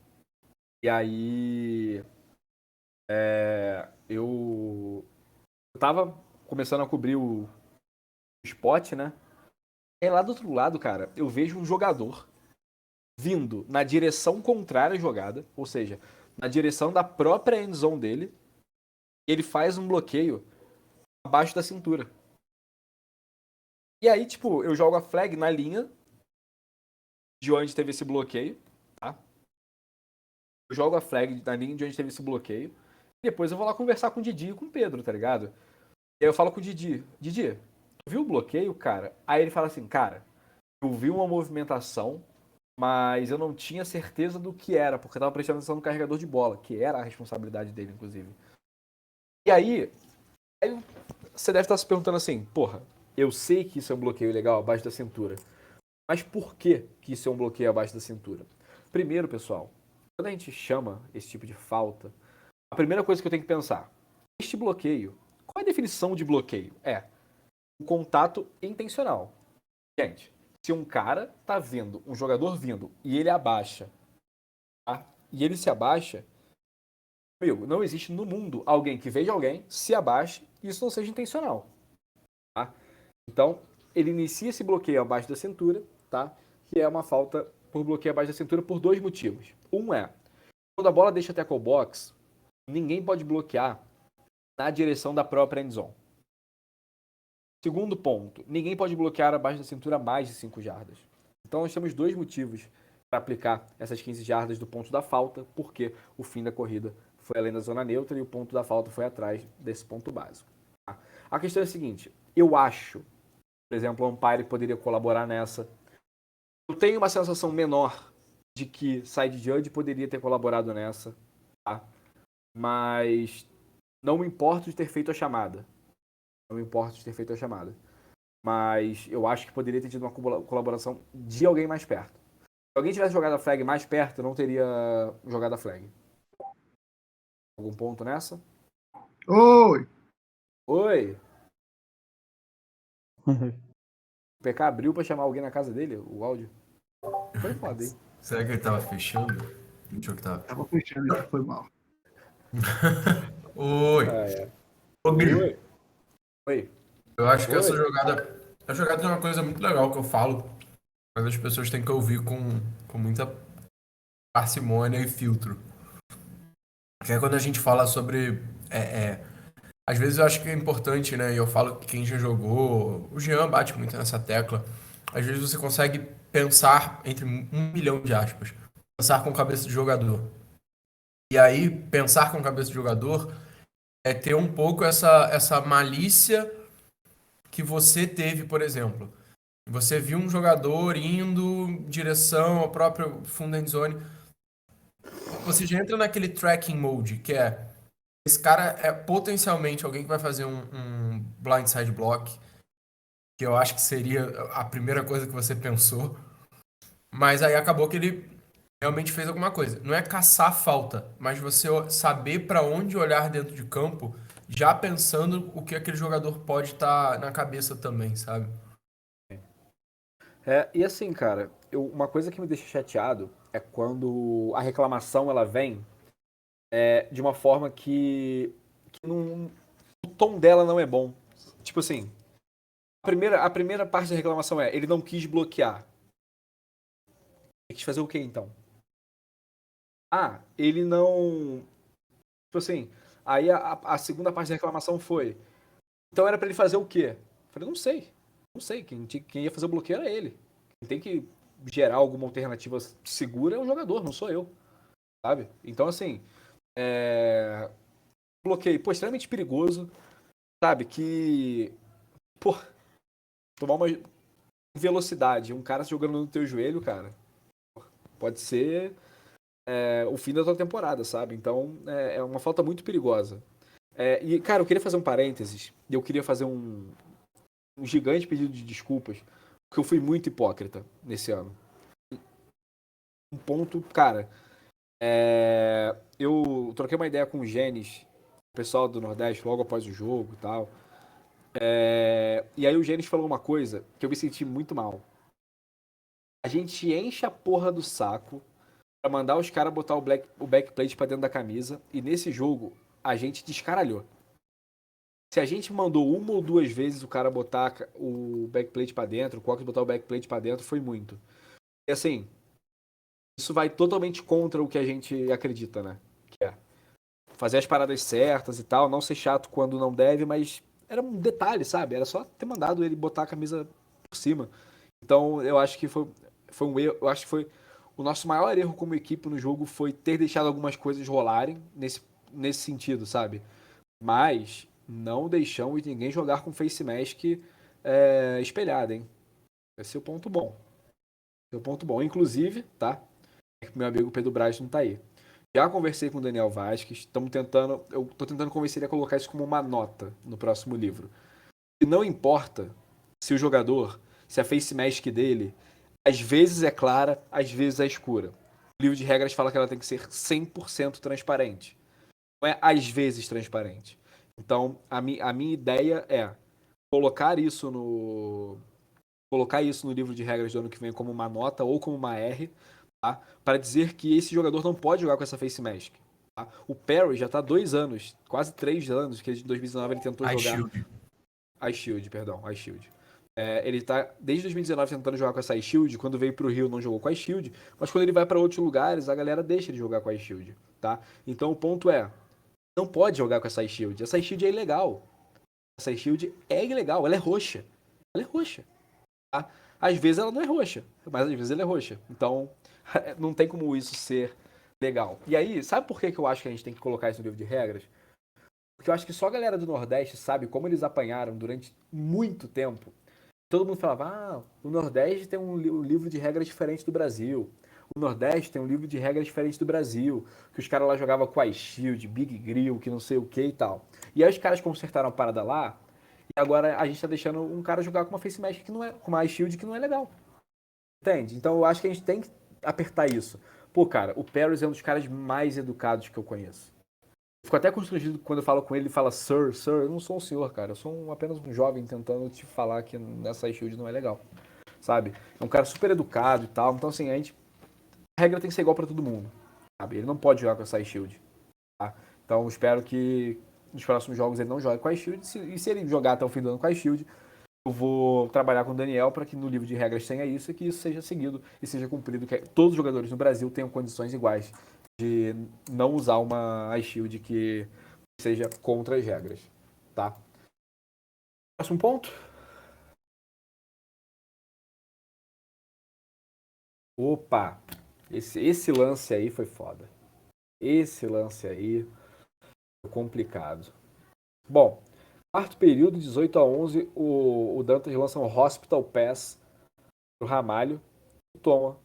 E aí eu tava começando a cobrir o spot, né? E lá do outro lado, cara, eu vejo um jogador vindo na direção contrária à jogada, ou seja, na direção da própria endzone dele, e ele faz um bloqueio abaixo da cintura. E aí, tipo, eu jogo a flag na linha de onde teve esse bloqueio, tá? Eu jogo a flag na linha de onde teve esse bloqueio, e depois eu vou lá conversar com o Didi e com o Pedro, tá ligado? E aí eu falo com o Didi, tu viu o bloqueio, cara? Aí ele fala assim, cara, eu vi uma movimentação, mas eu não tinha certeza do que era, porque eu tava prestando atenção no carregador de bola, que era a responsabilidade dele, inclusive. E aí você deve estar se perguntando assim, porra, eu sei que isso é um bloqueio ilegal abaixo da cintura, mas por que isso é um bloqueio abaixo da cintura? Primeiro, pessoal, quando a gente chama esse tipo de falta, a primeira coisa que eu tenho que pensar, este bloqueio, qual é a definição de bloqueio? É um contato intencional. Gente, se um cara tá vindo, um jogador vindo, e ele abaixa, tá? E ele se abaixa, não existe no mundo alguém que veja alguém, se abaixe, e isso não seja intencional. Tá? Então, ele inicia esse bloqueio abaixo da cintura, tá? Que é uma falta por bloqueio abaixo da cintura por dois motivos. Um é, quando a bola deixa a tackle box, ninguém pode bloquear na direção da própria endzone. Segundo ponto, ninguém pode bloquear abaixo da cintura mais de 5 jardas. Então nós temos dois motivos para aplicar essas 15 jardas do ponto da falta, porque o fim da corrida foi além da zona neutra e o ponto da falta foi atrás desse ponto básico. Tá? A questão é a seguinte, eu acho, por exemplo, o umpire poderia colaborar nessa. Eu tenho uma sensação menor de que side judge poderia ter colaborado nessa, tá? Mas não me importo de ter feito a chamada. Não me importa de ter feito a chamada. Mas eu acho que poderia ter tido uma colaboração de alguém mais perto. Se alguém tivesse jogado a flag mais perto, eu não teria jogado a flag. Algum ponto nessa? Oi! Oi! O PK abriu pra chamar alguém na casa dele, o áudio. Foi foda, hein? Será que ele tava fechando? Deixa eu que tava. Tava fechando, foi mal. Oi! Ô, Gri, Oi. eu acho que Oi. essa jogada. A jogada é uma coisa muito legal que eu falo, mas as pessoas têm que ouvir com muita parcimônia e filtro. Que é quando a gente fala sobre. Às vezes eu acho que é importante, né? E eu falo que quem já jogou. O Jean bate muito nessa tecla. Às vezes você consegue pensar, entre 1 milhão de aspas, pensar com cabeça de jogador. E aí, pensar com cabeça de jogador é ter um pouco essa malícia que você teve, por exemplo. Você viu um jogador indo em direção ao próprio fundo end zone. Você já entra naquele tracking mode, que é esse cara é potencialmente alguém que vai fazer um blindside block, que eu acho que seria a primeira coisa que você pensou. Mas aí acabou que ele realmente fez alguma coisa. Não é caçar falta, mas você saber para onde olhar dentro de campo, já pensando o que aquele jogador pode estar na cabeça também, sabe? E assim, cara, uma coisa que me deixa chateado é quando a reclamação ela vem de uma forma que o tom dela não é bom. Tipo assim, a primeira parte da reclamação é ele não quis bloquear. Ele quis fazer o quê então? Ele não. Tipo assim, aí a segunda parte da reclamação foi. Então era pra ele fazer o quê? Eu falei, não sei. Não sei. Quem ia fazer o bloqueio era ele. Quem tem que gerar alguma alternativa segura é o jogador, não sou eu. Sabe? Então, assim, bloqueio, pô, extremamente perigoso. Sabe? Que. Pô, tomar uma velocidade, um cara jogando no teu joelho, cara, pode ser o fim da tua temporada, sabe? Então, é uma falta muito perigosa. E, cara, eu queria fazer um parênteses. Eu queria fazer um gigante pedido de desculpas, porque eu fui muito hipócrita nesse ano. Um ponto, cara, eu troquei uma ideia com o Gênesis, o pessoal do Nordeste, logo após o jogo e tal. E aí o Gênesis falou uma coisa que eu me senti muito mal. A gente enche a porra do saco pra mandar os caras botar o backplate pra dentro da camisa, e nesse jogo a gente descaralhou. Se a gente mandou uma ou duas vezes o cara botar o backplate pra dentro, o Cox botar o backplate pra dentro, foi muito. E assim, isso vai totalmente contra o que a gente acredita, né? Que é fazer as paradas certas e tal, não ser chato quando não deve, mas era um detalhe, sabe? Era só ter mandado ele botar a camisa por cima. Então, eu acho que foi um erro, eu acho que foi o nosso maior erro como equipe no jogo foi ter deixado algumas coisas rolarem nesse sentido, sabe? Mas não deixamos ninguém jogar com face mask espelhada, hein? Esse é o ponto bom. Esse é o ponto bom. Inclusive, tá? Meu amigo Pedro Braz não tá aí. Já conversei com o Daniel Vasquez, eu tô tentando convencer ele a colocar isso como uma nota no próximo livro. E não importa se o jogador, se a face mask dele, às vezes é clara, às vezes é escura. O livro de regras fala que ela tem que ser 100% transparente. Não é às vezes transparente. Então, a minha ideia é colocar isso no livro de regras do ano que vem como uma nota ou como uma R, tá? Para dizer que esse jogador não pode jogar com essa face mask. Tá? O Perry já está há 2 anos, quase 3 anos, que em 2019 ele tentou jogar. Ice Shield, perdão, Ice Shield. Ele tá desde 2019 tentando jogar com essa Ice Shield. Quando veio pro Rio não jogou com a Ice Shield, mas quando ele vai para outros lugares a galera deixa ele jogar com a Ice Shield, tá? Então o ponto não pode jogar com essa Ice Shield. Essa Ice Shield é ilegal. Essa Ice Shield é ilegal, ela é roxa. Ela é roxa. Tá? Às vezes ela não é roxa, mas às vezes ela é roxa. Então, não tem como isso ser legal. E aí, sabe por que eu acho que a gente tem que colocar isso no livro de regras? Porque eu acho que só a galera do Nordeste sabe como eles apanharam durante muito tempo. Todo mundo falava, o Nordeste tem um livro de regras diferente do Brasil. O Nordeste tem um livro de regras diferente do Brasil. Que os caras lá jogavam com a Shield, Big Grill, que não sei o que e tal. E aí os caras consertaram a parada lá. E agora a gente tá deixando um cara jogar com uma face mask que não é, com uma shield que não é legal. Entende? Então eu acho que a gente tem que apertar isso. Pô, cara, o Paris é um dos caras mais educados que eu conheço. Eu fico até constrangido quando eu falo com ele, ele fala Sir. Eu não sou um senhor, cara. Eu sou apenas um jovem tentando te falar que nessa shield não é legal. Sabe? É um cara super educado e tal. Então, assim, a regra tem que ser igual pra todo mundo. Sabe? Ele não pode jogar com essa shield. Tá? Então, eu espero que nos próximos jogos ele não jogue com a shield. E se ele jogar até o fim do ano com a shield, eu vou trabalhar com o Daniel para que no livro de regras tenha isso e que isso seja seguido e seja cumprido, que todos os jogadores no Brasil tenham condições iguais de não usar uma Ice Shield que seja contra as regras, tá? Próximo ponto. Opa! Esse lance aí foi foda. Esse lance aí foi complicado. Bom, quarto período, 18-11, o Dantas lança um Hospital Pass pro Ramalho e toma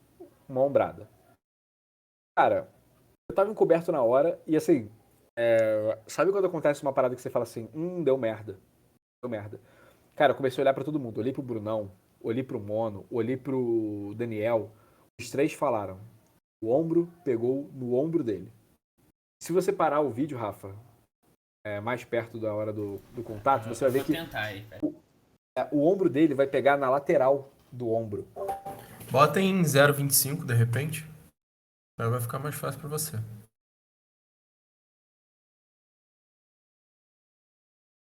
uma ombrada. Cara, eu tava encoberto na hora e assim, sabe quando acontece uma parada que você fala assim, deu merda. Deu merda. Cara, eu comecei a olhar pra todo mundo. Olhei pro Brunão, olhei pro Mono, olhei pro Daniel. Os três falaram. O ombro pegou no ombro dele. Se você parar o vídeo, Rafa, mais perto da hora do contato, você vai ver que tentar aí, o ombro dele vai pegar na lateral do ombro. Bota em 0,25 de repente. Aí vai ficar mais fácil pra você.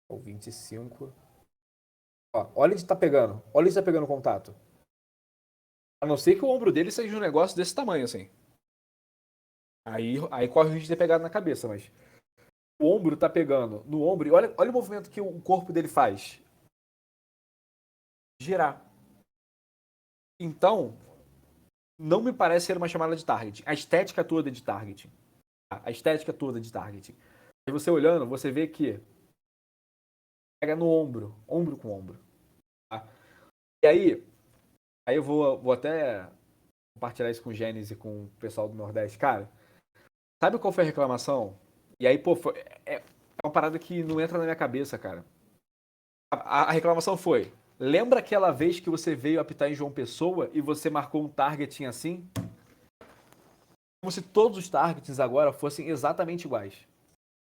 Ou 25. Ó, olha onde tá pegando. Olha onde tá pegando o contato. A não ser que o ombro dele seja um negócio desse tamanho, assim. Aí corre o risco de ter pegado na cabeça, mas o ombro tá pegando no ombro. E olha o movimento que o corpo dele faz. Girar. Então, não me parece ser uma chamada de target. A estética toda de targeting. A estética toda de targeting. Aí você olhando, você vê que pega no ombro. Ombro com ombro. Tá? E aí eu vou até compartilhar isso com o Gênesis e com o pessoal do Nordeste. Cara, sabe qual foi a reclamação? E aí, pô, é uma parada que não entra na minha cabeça, cara. A reclamação foi: lembra aquela vez que você veio apitar em João Pessoa e você marcou um targeting assim? Como se todos os targets agora fossem exatamente iguais.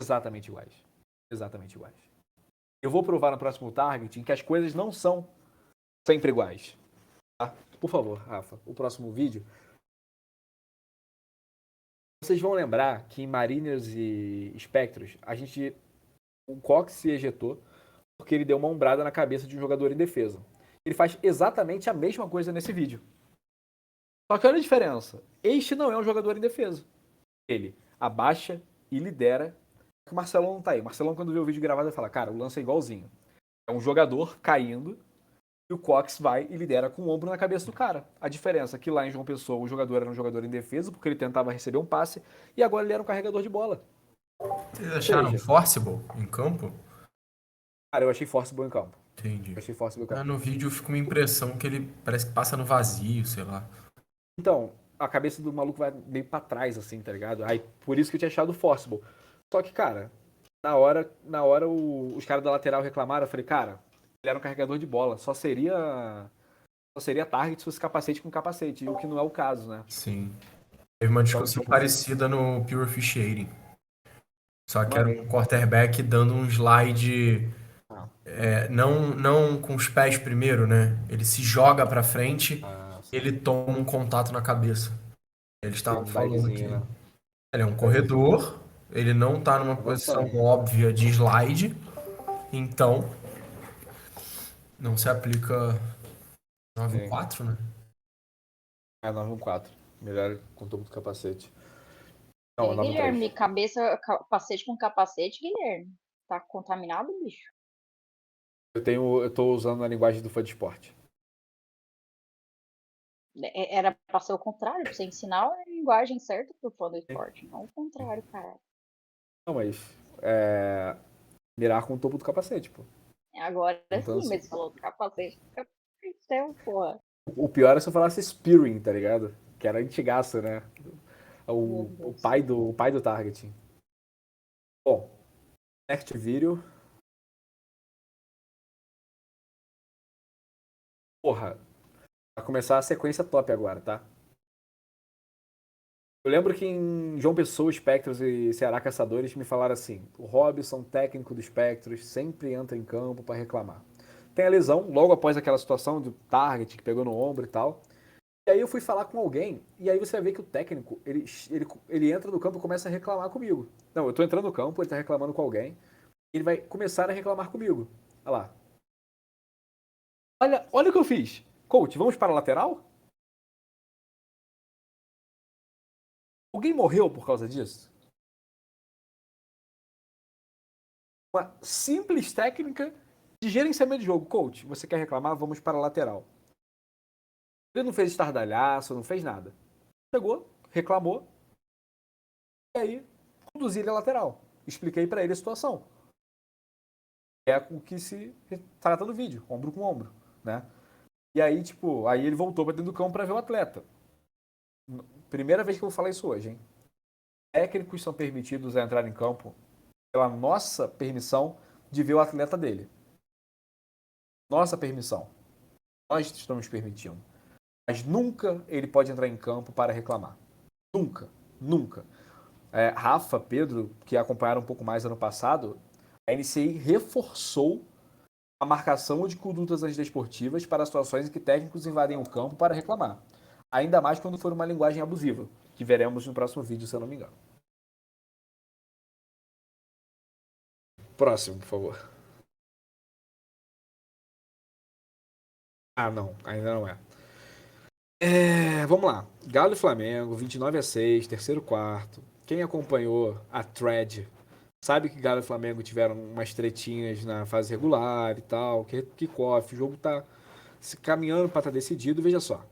Exatamente iguais. Exatamente iguais. Eu vou provar no próximo targeting que as coisas não são sempre iguais. Tá? Por favor, Rafa, o próximo vídeo. Vocês vão lembrar que em Mariners e Spectros, o Cox se ejetou porque ele deu uma ombrada na cabeça de um jogador em defesa. Ele faz exatamente a mesma coisa nesse vídeo. Só que olha a diferença. Este não é um jogador em defesa. Ele abaixa e lidera. O Marcelão não tá aí. O Marcelão, quando vê o vídeo gravado, vai falar: cara, o lance é igualzinho. É um jogador caindo e o Cox vai e lidera com o ombro na cabeça do cara. A diferença é que lá em João Pessoa o jogador era um jogador em defesa porque ele tentava receber um passe e agora ele era um carregador de bola. Vocês acharam forcible em campo? Cara, eu achei forcible em campo. Entendi. Eu achei forcible em campo. No vídeo fica uma impressão que ele parece que passa no vazio, sei lá. Então, a cabeça do maluco vai meio pra trás, assim, tá ligado? Aí, por isso que eu tinha achado forcible. Só que, cara, na hora os caras da lateral reclamaram, eu falei: cara, ele era um carregador de bola, só seria target se fosse capacete com capacete, o que não é o caso, né? Sim. Teve uma discussão Então, tipo, parecida no Pure Officiating. Só que era um quarterback dando um slide, não com os pés primeiro, né? Ele se joga pra frente, ele toma um contato na cabeça. Eles estavam falando que né? ele é um corredor, ele não tá numa posição óbvia de slide, então não se aplica 9-4, né? É 9-4. Melhor com topo do capacete. Não, Guilherme, capacete com capacete, Guilherme. Tá contaminado, bicho? Eu tô usando a linguagem do fã de esporte. Era pra ser o contrário, pra você ensinar a linguagem certa pro fã do esporte, não o contrário, cara. Não, mas mirar com o topo do capacete, pô. Agora então, sim, mas você falou capacete, porra. O pior é se eu falasse spearing, tá ligado? Que era antigaço, né? O pai do targeting. Bom, next video. Porra, vai começar a sequência top agora, tá? Eu lembro que em João Pessoa, Spectros e Ceará Caçadores me falaram assim: o Robson, técnico do Spectros, sempre entra em campo para reclamar. Tem a lesão, logo após aquela situação do target que pegou no ombro e tal. E aí eu fui falar com alguém, e aí você vai ver que o técnico, ele entra no campo e começa a reclamar comigo. Não, eu tô entrando no campo, ele tá reclamando com alguém, ele vai começar a reclamar comigo. Olha lá. Olha o que eu fiz. Coach, vamos para a lateral? Alguém morreu por causa disso? Uma simples técnica de gerenciamento de jogo. Coach, você quer reclamar? Vamos para a lateral. Ele não fez estardalhaço, não fez nada. Chegou, reclamou, e aí conduzi ele à lateral. Expliquei para ele a situação. É o que se trata do vídeo, ombro com ombro, né? E aí, aí ele voltou para dentro do campo para ver o atleta. Primeira vez que eu vou falar isso hoje, hein? Técnicos são permitidos a entrar em campo pela nossa permissão de ver o atleta dele. Nossa permissão. Nós estamos permitindo. Mas nunca ele pode entrar em campo para reclamar. Nunca. Nunca. Rafa, Pedro, que acompanharam um pouco mais ano passado, a NCAA reforçou a marcação de condutas antidesportivas para situações em que técnicos invadem o campo para reclamar. Ainda mais quando for uma linguagem abusiva, que veremos no próximo vídeo, se eu não me engano. Próximo, por favor. Ah, não, ainda não é. Vamos lá. Galo e Flamengo, 29-6, terceiro quarto. Quem acompanhou a thread sabe que Galo e Flamengo tiveram umas tretinhas na fase regular e tal, kickoff, o jogo tá se caminhando para estar decidido. Veja só.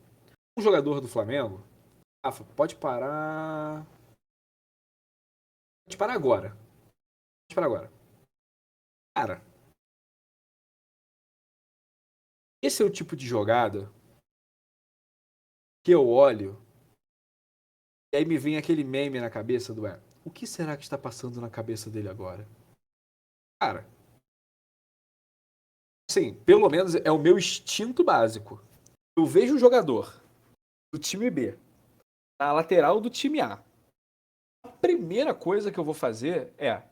Um jogador do Flamengo, Rafa, pode parar. Pode parar agora. Pode parar agora. Cara, esse é o tipo de jogada que eu olho e aí me vem aquele meme na cabeça do o que será que está passando na cabeça dele agora? Cara, assim, pelo menos é o meu instinto básico. Eu vejo um jogador do time B na lateral do time A. A primeira coisa que eu vou fazer é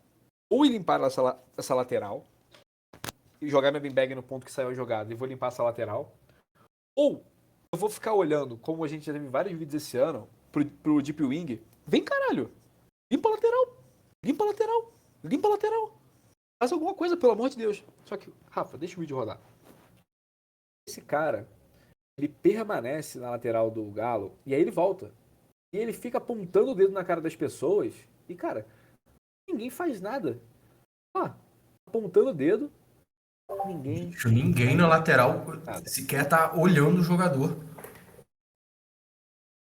ou ir limpar essa lateral e jogar minha beanbag no ponto que saiu a jogada e vou limpar essa lateral, ou eu vou ficar olhando, como a gente já teve vários vídeos esse ano, pro Deep Wing. Vem, caralho! Limpa a lateral! Limpa a lateral! Limpa a lateral! Faz alguma coisa, pelo amor de Deus. Só que, Rafa, deixa o vídeo rodar. Esse cara, ele permanece na lateral do Galo e aí ele volta. E ele fica apontando o dedo na cara das pessoas e, cara, ninguém faz nada. Apontando o dedo, Ninguém na lateral sequer tá olhando o jogador.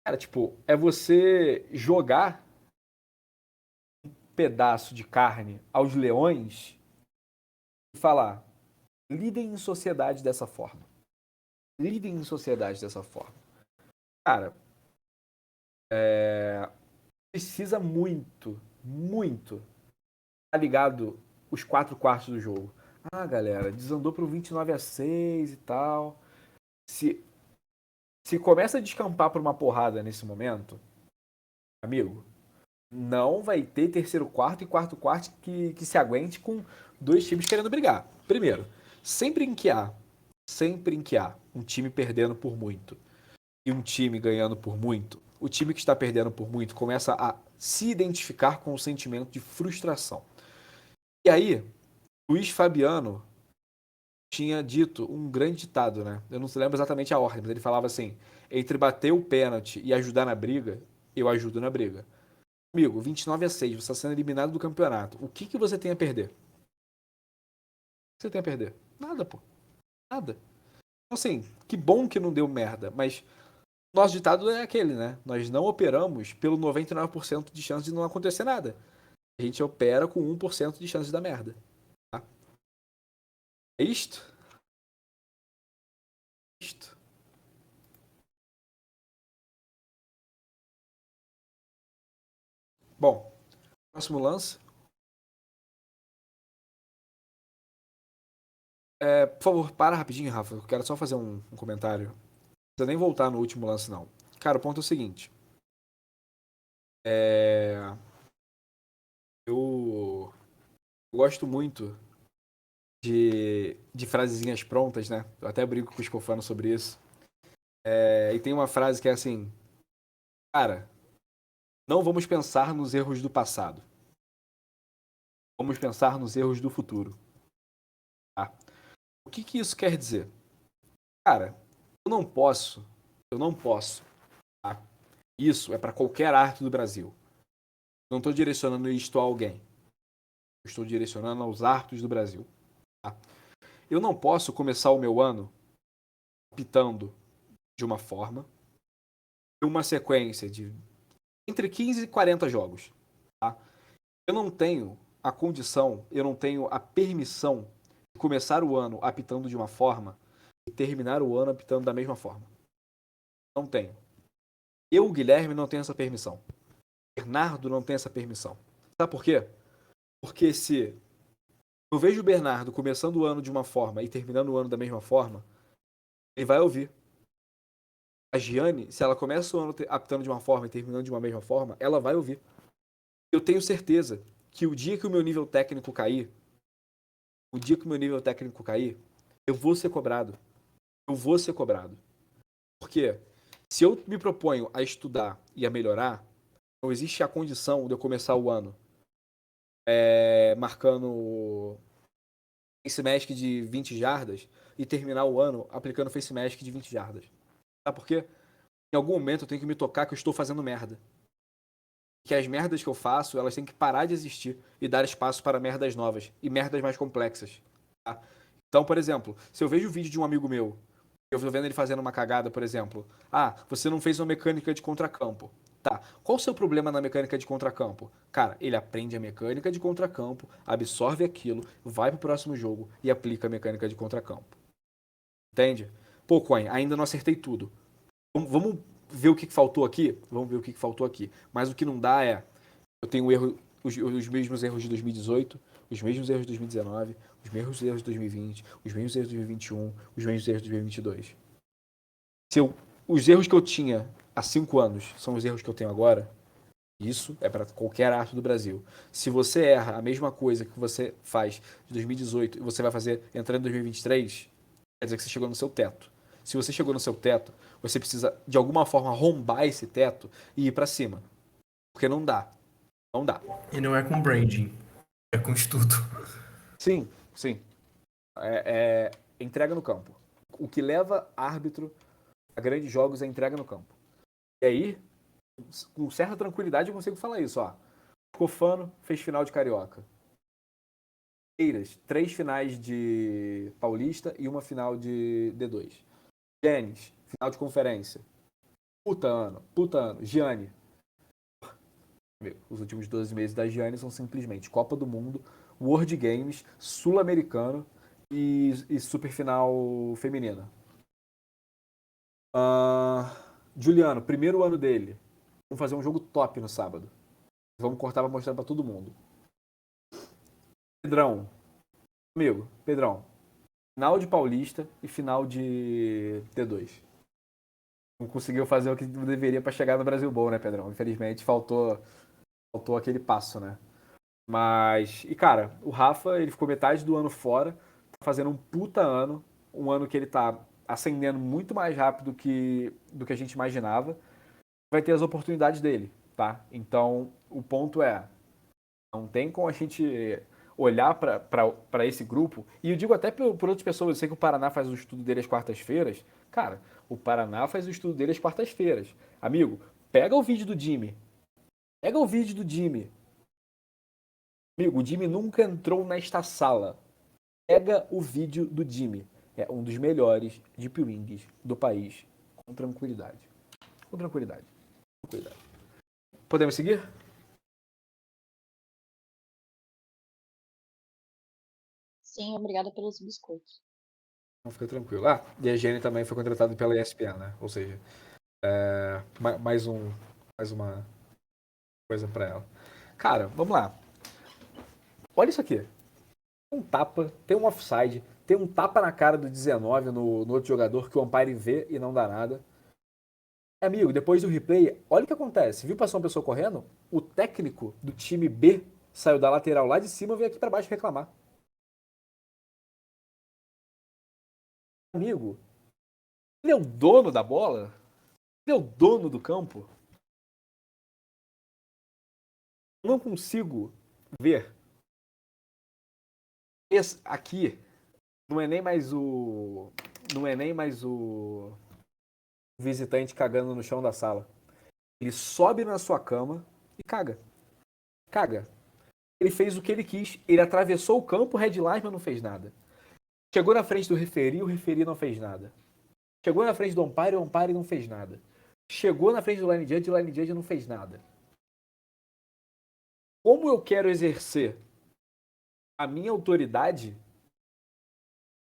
Cara, tipo, é você jogar um pedaço de carne aos leões e falar: lidem em sociedade dessa forma. Lidem em sociedade dessa forma. Cara, precisa muito, muito tá ligado os 4 quartos do jogo. Ah, galera, desandou pro 29-6 e tal. Se começa a descampar por uma porrada nesse momento, amigo, não vai ter terceiro quarto e quarto quarto que se aguente com 2 times querendo brigar. Primeiro, sempre em que há um time perdendo por muito e um time ganhando por muito, o time que está perdendo por muito começa a se identificar com o sentimento de frustração. E aí, Luiz Fabiano tinha dito um grande ditado, né? Eu não lembro exatamente a ordem, mas ele falava assim: entre bater o pênalti e ajudar na briga, eu ajudo na briga. Amigo, 29-6, você está sendo eliminado do campeonato. O que você tem a perder? O que você tem a perder? Nada, pô. Nada. Então, assim, que bom que não deu merda, mas nosso ditado é aquele, né? Nós não operamos pelo 99% de chance de não acontecer nada. A gente opera com 1% de chance de dar merda. Tá? É isto? Isto. Bom, próximo lance. Por favor, para rapidinho, Rafa. Eu quero só fazer um comentário. Não precisa nem voltar no último lance, não. Cara, o ponto é o seguinte. Eu gosto muito de frasezinhas prontas, né? Eu até brinco com o Scofano sobre isso. E tem uma frase que é assim: cara, não vamos pensar nos erros do passado. Vamos pensar nos erros do futuro. Tá? O que isso quer dizer? Cara, eu não posso. Tá? Isso é para qualquer arte do Brasil. Não estou direcionando isto a alguém. Eu estou direcionando aos artes do Brasil. Tá? Eu não posso começar o meu ano pitando de uma forma, uma sequência de entre 15 e 40 jogos. Tá? Eu não tenho a condição, eu não tenho a permissão de começar o ano apitando de uma forma e terminar o ano apitando da mesma forma. Não tenho. Eu, Guilherme, não tenho essa permissão. Bernardo não tem essa permissão. Sabe por quê? Porque se eu vejo o Bernardo começando o ano de uma forma e terminando o ano da mesma forma, ele vai ouvir. A Giane, se ela começa o ano apitando de uma forma e terminando de uma mesma forma, ela vai ouvir. Eu tenho certeza que o dia que o meu nível técnico cair, eu vou ser cobrado. Eu vou ser cobrado. Por quê? Se eu me proponho a estudar e a melhorar, não existe a condição de eu começar o ano marcando face mask de 20 jardas e terminar o ano aplicando face mask de 20 jardas. Sabe por quê? Em algum momento eu tenho que me tocar que eu estou fazendo merda. Que as merdas que eu faço, elas têm que parar de existir e dar espaço para merdas novas e merdas mais complexas. Tá? Então, por exemplo, se eu vejo o vídeo de um amigo meu, eu tô vendo ele fazendo uma cagada, por exemplo, você não fez uma mecânica de contracampo. Tá, qual o seu problema na mecânica de contracampo? Cara, ele aprende a mecânica de contracampo, absorve aquilo, vai pro próximo jogo e aplica a mecânica de contracampo. Entende? Pô, Coin, ainda não acertei tudo. Vamos ver o que faltou aqui? Vamos ver o que faltou aqui. Mas o que não dá eu tenho os mesmos erros de 2018, os mesmos erros de 2019, os mesmos erros de 2020, os mesmos erros de 2021, os mesmos erros de 2022. Os erros que eu tinha há 5 anos são os erros que eu tenho agora, isso é para qualquer arte do Brasil. Se você erra a mesma coisa que você faz de 2018 e você vai fazer entrando em 2023, quer dizer que você chegou no seu teto. Se você chegou no seu teto, você precisa, de alguma forma, arrombar esse teto e ir pra cima. Porque não dá. Não dá. E não é com branding, é com estudo. Sim, sim. Entrega no campo. O que leva árbitro a grandes jogos é entrega no campo. E aí, com certa tranquilidade, eu consigo falar isso. Cofano fez final de Carioca. 3 finais de Paulista e uma final de D2. Giannis, final de conferência. Puta ano. Gianni. Os últimos 12 meses da Gianni são simplesmente Copa do Mundo, World Games, Sul-Americano e Superfinal feminina. Juliano, primeiro ano dele. Vamos fazer um jogo top no sábado. Vamos cortar pra mostrar pra todo mundo. Pedrão. Amigo, Pedrão. Final de Paulista e final de D2. Não conseguiu fazer o que deveria pra chegar no Brasil Bowl, né, Pedrão? Infelizmente faltou aquele passo, né? Mas, e cara, o Rafa, ele ficou metade do ano fora, tá fazendo um puta ano, um ano que ele tá ascendendo muito mais rápido do que a gente imaginava, vai ter as oportunidades dele, tá? Então, o ponto não tem como a gente olhar para esse grupo, e eu digo até por outras pessoas, eu sei que o Paraná faz o estudo dele às quartas-feiras, cara, o Paraná faz o estudo dele às quartas-feiras. Amigo, pega o vídeo do Jimmy. Amigo, o Jimmy nunca entrou nesta sala. Pega o vídeo do Jimmy. É um dos melhores deep wings do país. Com tranquilidade. Podemos seguir? Sim, obrigada pelos biscoitos. Não, fica tranquilo. E a Jenny também foi contratada pela ESPN, né? Ou seja, mais uma coisa pra ela. Cara, vamos lá. Olha isso aqui. Um tapa, tem um offside, tem um tapa na cara do 19 no outro jogador que o umpire vê e não dá nada. Amigo, depois do replay, olha o que acontece. Viu passar uma pessoa correndo? O técnico do time B saiu da lateral lá de cima e veio aqui pra baixo reclamar. Amigo, ele é o dono da bola? Ele é o dono do campo? Eu não consigo ver. Esse aqui não é nem mais o visitante cagando no chão da sala. Ele sobe na sua cama e caga. Ele fez o que ele quis. Ele atravessou o campo, red line, mas não fez nada. Chegou na frente do referee, o referee não fez nada. Chegou na frente do umpire, o umpire não fez nada. Chegou na frente do line judge, o line judge não fez nada. Como eu quero exercer a minha autoridade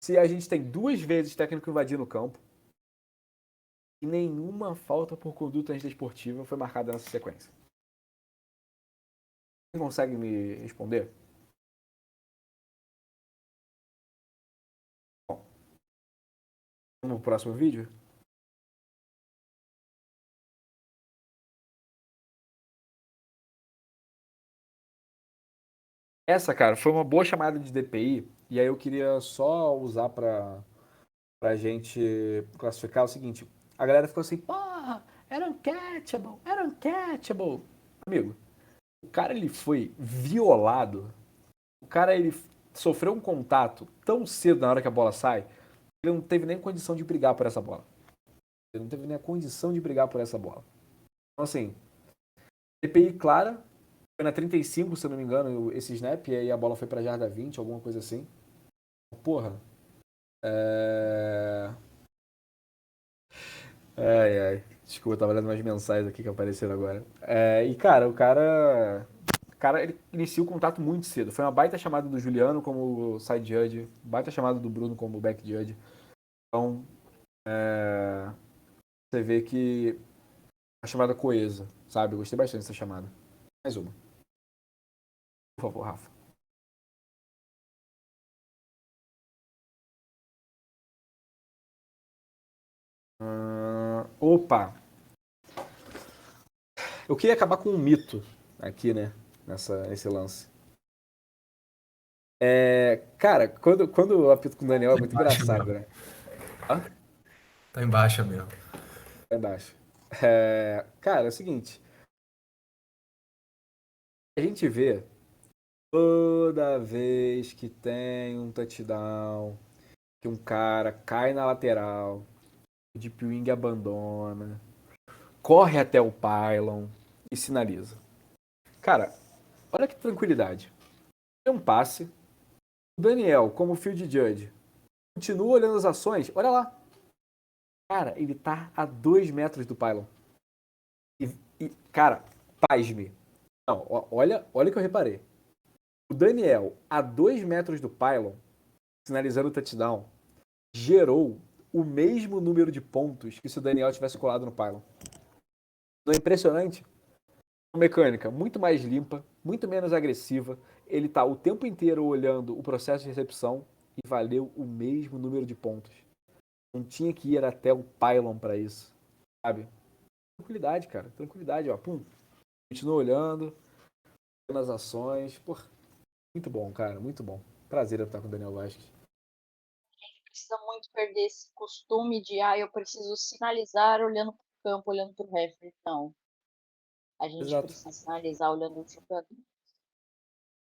se a gente tem 2 vezes técnico invadindo o campo e nenhuma falta por conduta antidesportiva foi marcada nessa sequência? Você consegue me responder? Bom, vamos pro próximo vídeo? Essa, cara, foi uma boa chamada de DPI, e aí eu queria só usar pra gente classificar o seguinte. A galera ficou assim, porra, Era uncatchable, era uncatchable. Amigo, o cara ele foi violado. O cara ele sofreu um contato tão cedo na hora que a bola sai, ele não teve nem condição de brigar por essa bola. Ele não teve nem a condição de brigar por essa bola. Então, assim, DPI clara, foi na 35, se eu não me engano, esse snap, e aí a bola foi pra jarda 20, alguma coisa assim. Porra. Ai, ai. Desculpa, eu tava lendo umas mensagens aqui que apareceram agora. E, cara, o cara. O cara ele inicia o contato muito cedo. Foi uma baita chamada do Juliano como side judge, baita chamada do Bruno como back judge. Então, você vê que a chamada coesa, sabe? Eu gostei bastante dessa chamada. Mais uma. Por favor, Rafa. Opa! Eu queria acabar com um mito aqui, né? Nesse lance. Cara, quando eu apito com o Daniel é muito Embaixo engraçado, mesmo. né? Hã? Tá embaixo mesmo. Lá embaixo. Cara, é o seguinte. A gente vê toda vez que tem um touchdown, que um cara cai na lateral, o Deep Wing abandona, corre até o pylon e sinaliza. Cara, olha que tranquilidade. Tem um passe. O Daniel, como field judge, continua olhando as ações. Olha lá. Cara, ele tá a 2 metros do pylon. Cara, pasme. Não, olha o que eu reparei. O Daniel, a 2 metros do pylon, sinalizando o touchdown, gerou o mesmo número de pontos que se o Daniel tivesse colado no pylon. Não é impressionante? Uma mecânica muito mais limpa, muito menos agressiva. Ele tá o tempo inteiro olhando o processo de recepção e valeu o mesmo número de pontos. Não tinha que ir até o pylon para isso, sabe? Tranquilidade, cara. Tranquilidade, ó. Pum. Continua olhando, vendo as ações. Pô, muito bom, cara. Muito bom. Prazer estar com o Daniel Vasquez. Precisa muito perder esse costume de, eu preciso sinalizar olhando para o campo, olhando para o referee. Não. A gente Exato. precisa sinalizar olhando o jogador.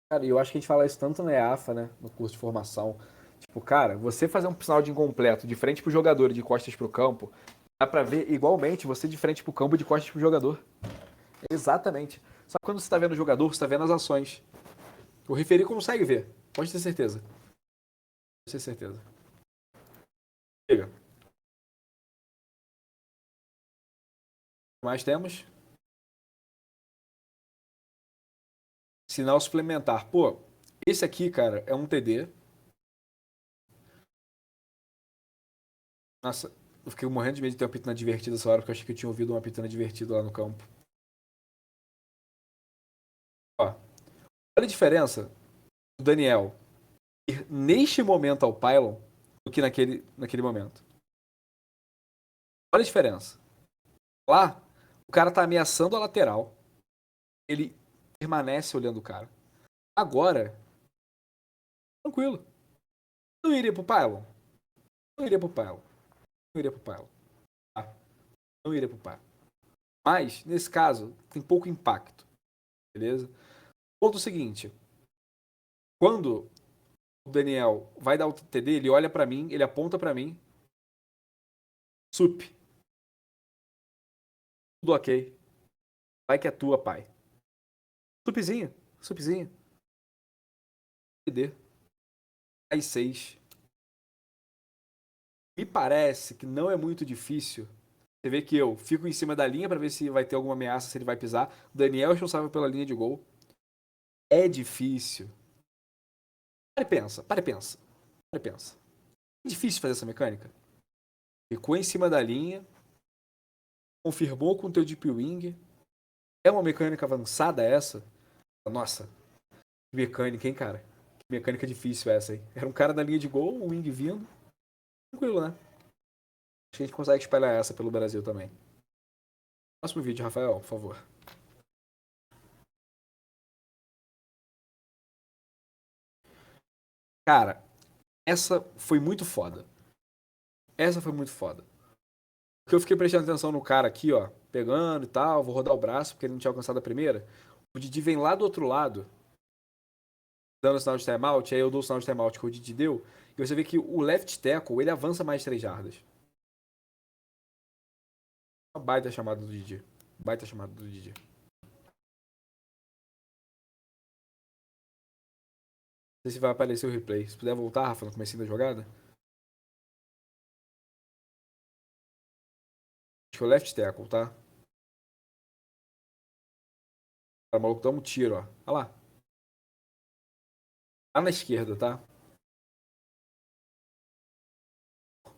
Cara, e eu acho que a gente fala isso tanto na EAFA, né? No curso de formação. Tipo, cara, você fazer um sinal de incompleto de frente pro jogador e de costas pro campo, dá pra ver igualmente você de frente pro campo e de costas pro jogador. Exatamente. Só que quando você tá vendo o jogador, você tá vendo as ações. O referee consegue ver. Pode ter certeza. Pode ter certeza. Chega. O que mais temos? Sinal suplementar. Pô, esse aqui, cara, é um TD. Nossa, eu fiquei morrendo de medo de ter uma pitana divertida essa hora, porque eu achei que eu tinha ouvido uma pitana divertida lá no campo. Ó, olha a diferença do Daniel ir neste momento ao pylon do que naquele momento. Olha a diferença. Lá, o cara tá ameaçando a lateral. Ele permanece olhando o cara. Agora, tranquilo. Não iria pro pylon? Não iria pro pylon. Não iria pro pylon. Tá? Não iria pro pylon. Mas, nesse caso, tem pouco impacto. Beleza? Ponto seguinte. Quando o Daniel vai dar o TD, ele olha pra mim, ele aponta pra mim. Sup. Tudo ok. Vai que é tua, pai. Supzinho. Supzinho. TD. Aí 6. Me parece que não é muito difícil. Você vê que eu fico em cima da linha pra ver se vai ter alguma ameaça, se ele vai pisar. O Daniel é responsável pela linha de gol. É difícil. Para e pensa, para e pensa. Para e pensa. É difícil fazer essa mecânica. Ficou em cima da linha. Confirmou com o teu deep wing. É uma mecânica avançada essa? Nossa, que mecânica, hein, cara? Que mecânica difícil essa, hein? Era um cara na linha de gol, um wing vindo. Tranquilo, né? Acho que a gente consegue espalhar essa pelo Brasil também. Próximo vídeo, Rafael, por favor. Cara, essa foi muito foda. Essa foi muito foda. Porque eu fiquei prestando atenção no cara aqui, ó, pegando e tal, vou rodar o braço porque ele não tinha alcançado a primeira. O Didi vem lá do outro lado, dando o sinal de timeout, aí eu dou o sinal de timeout que o Didi deu, e você vê que o left tackle, ele avança mais 3 jardas. Uma baita chamada do Didi. Baita chamada do Didi. Não sei se vai aparecer o replay. Se puder voltar, Rafa, no comecinho da jogada. Acho que é o left tackle, tá? O maluco dá um tiro, ó. Olha lá. Lá na esquerda, tá?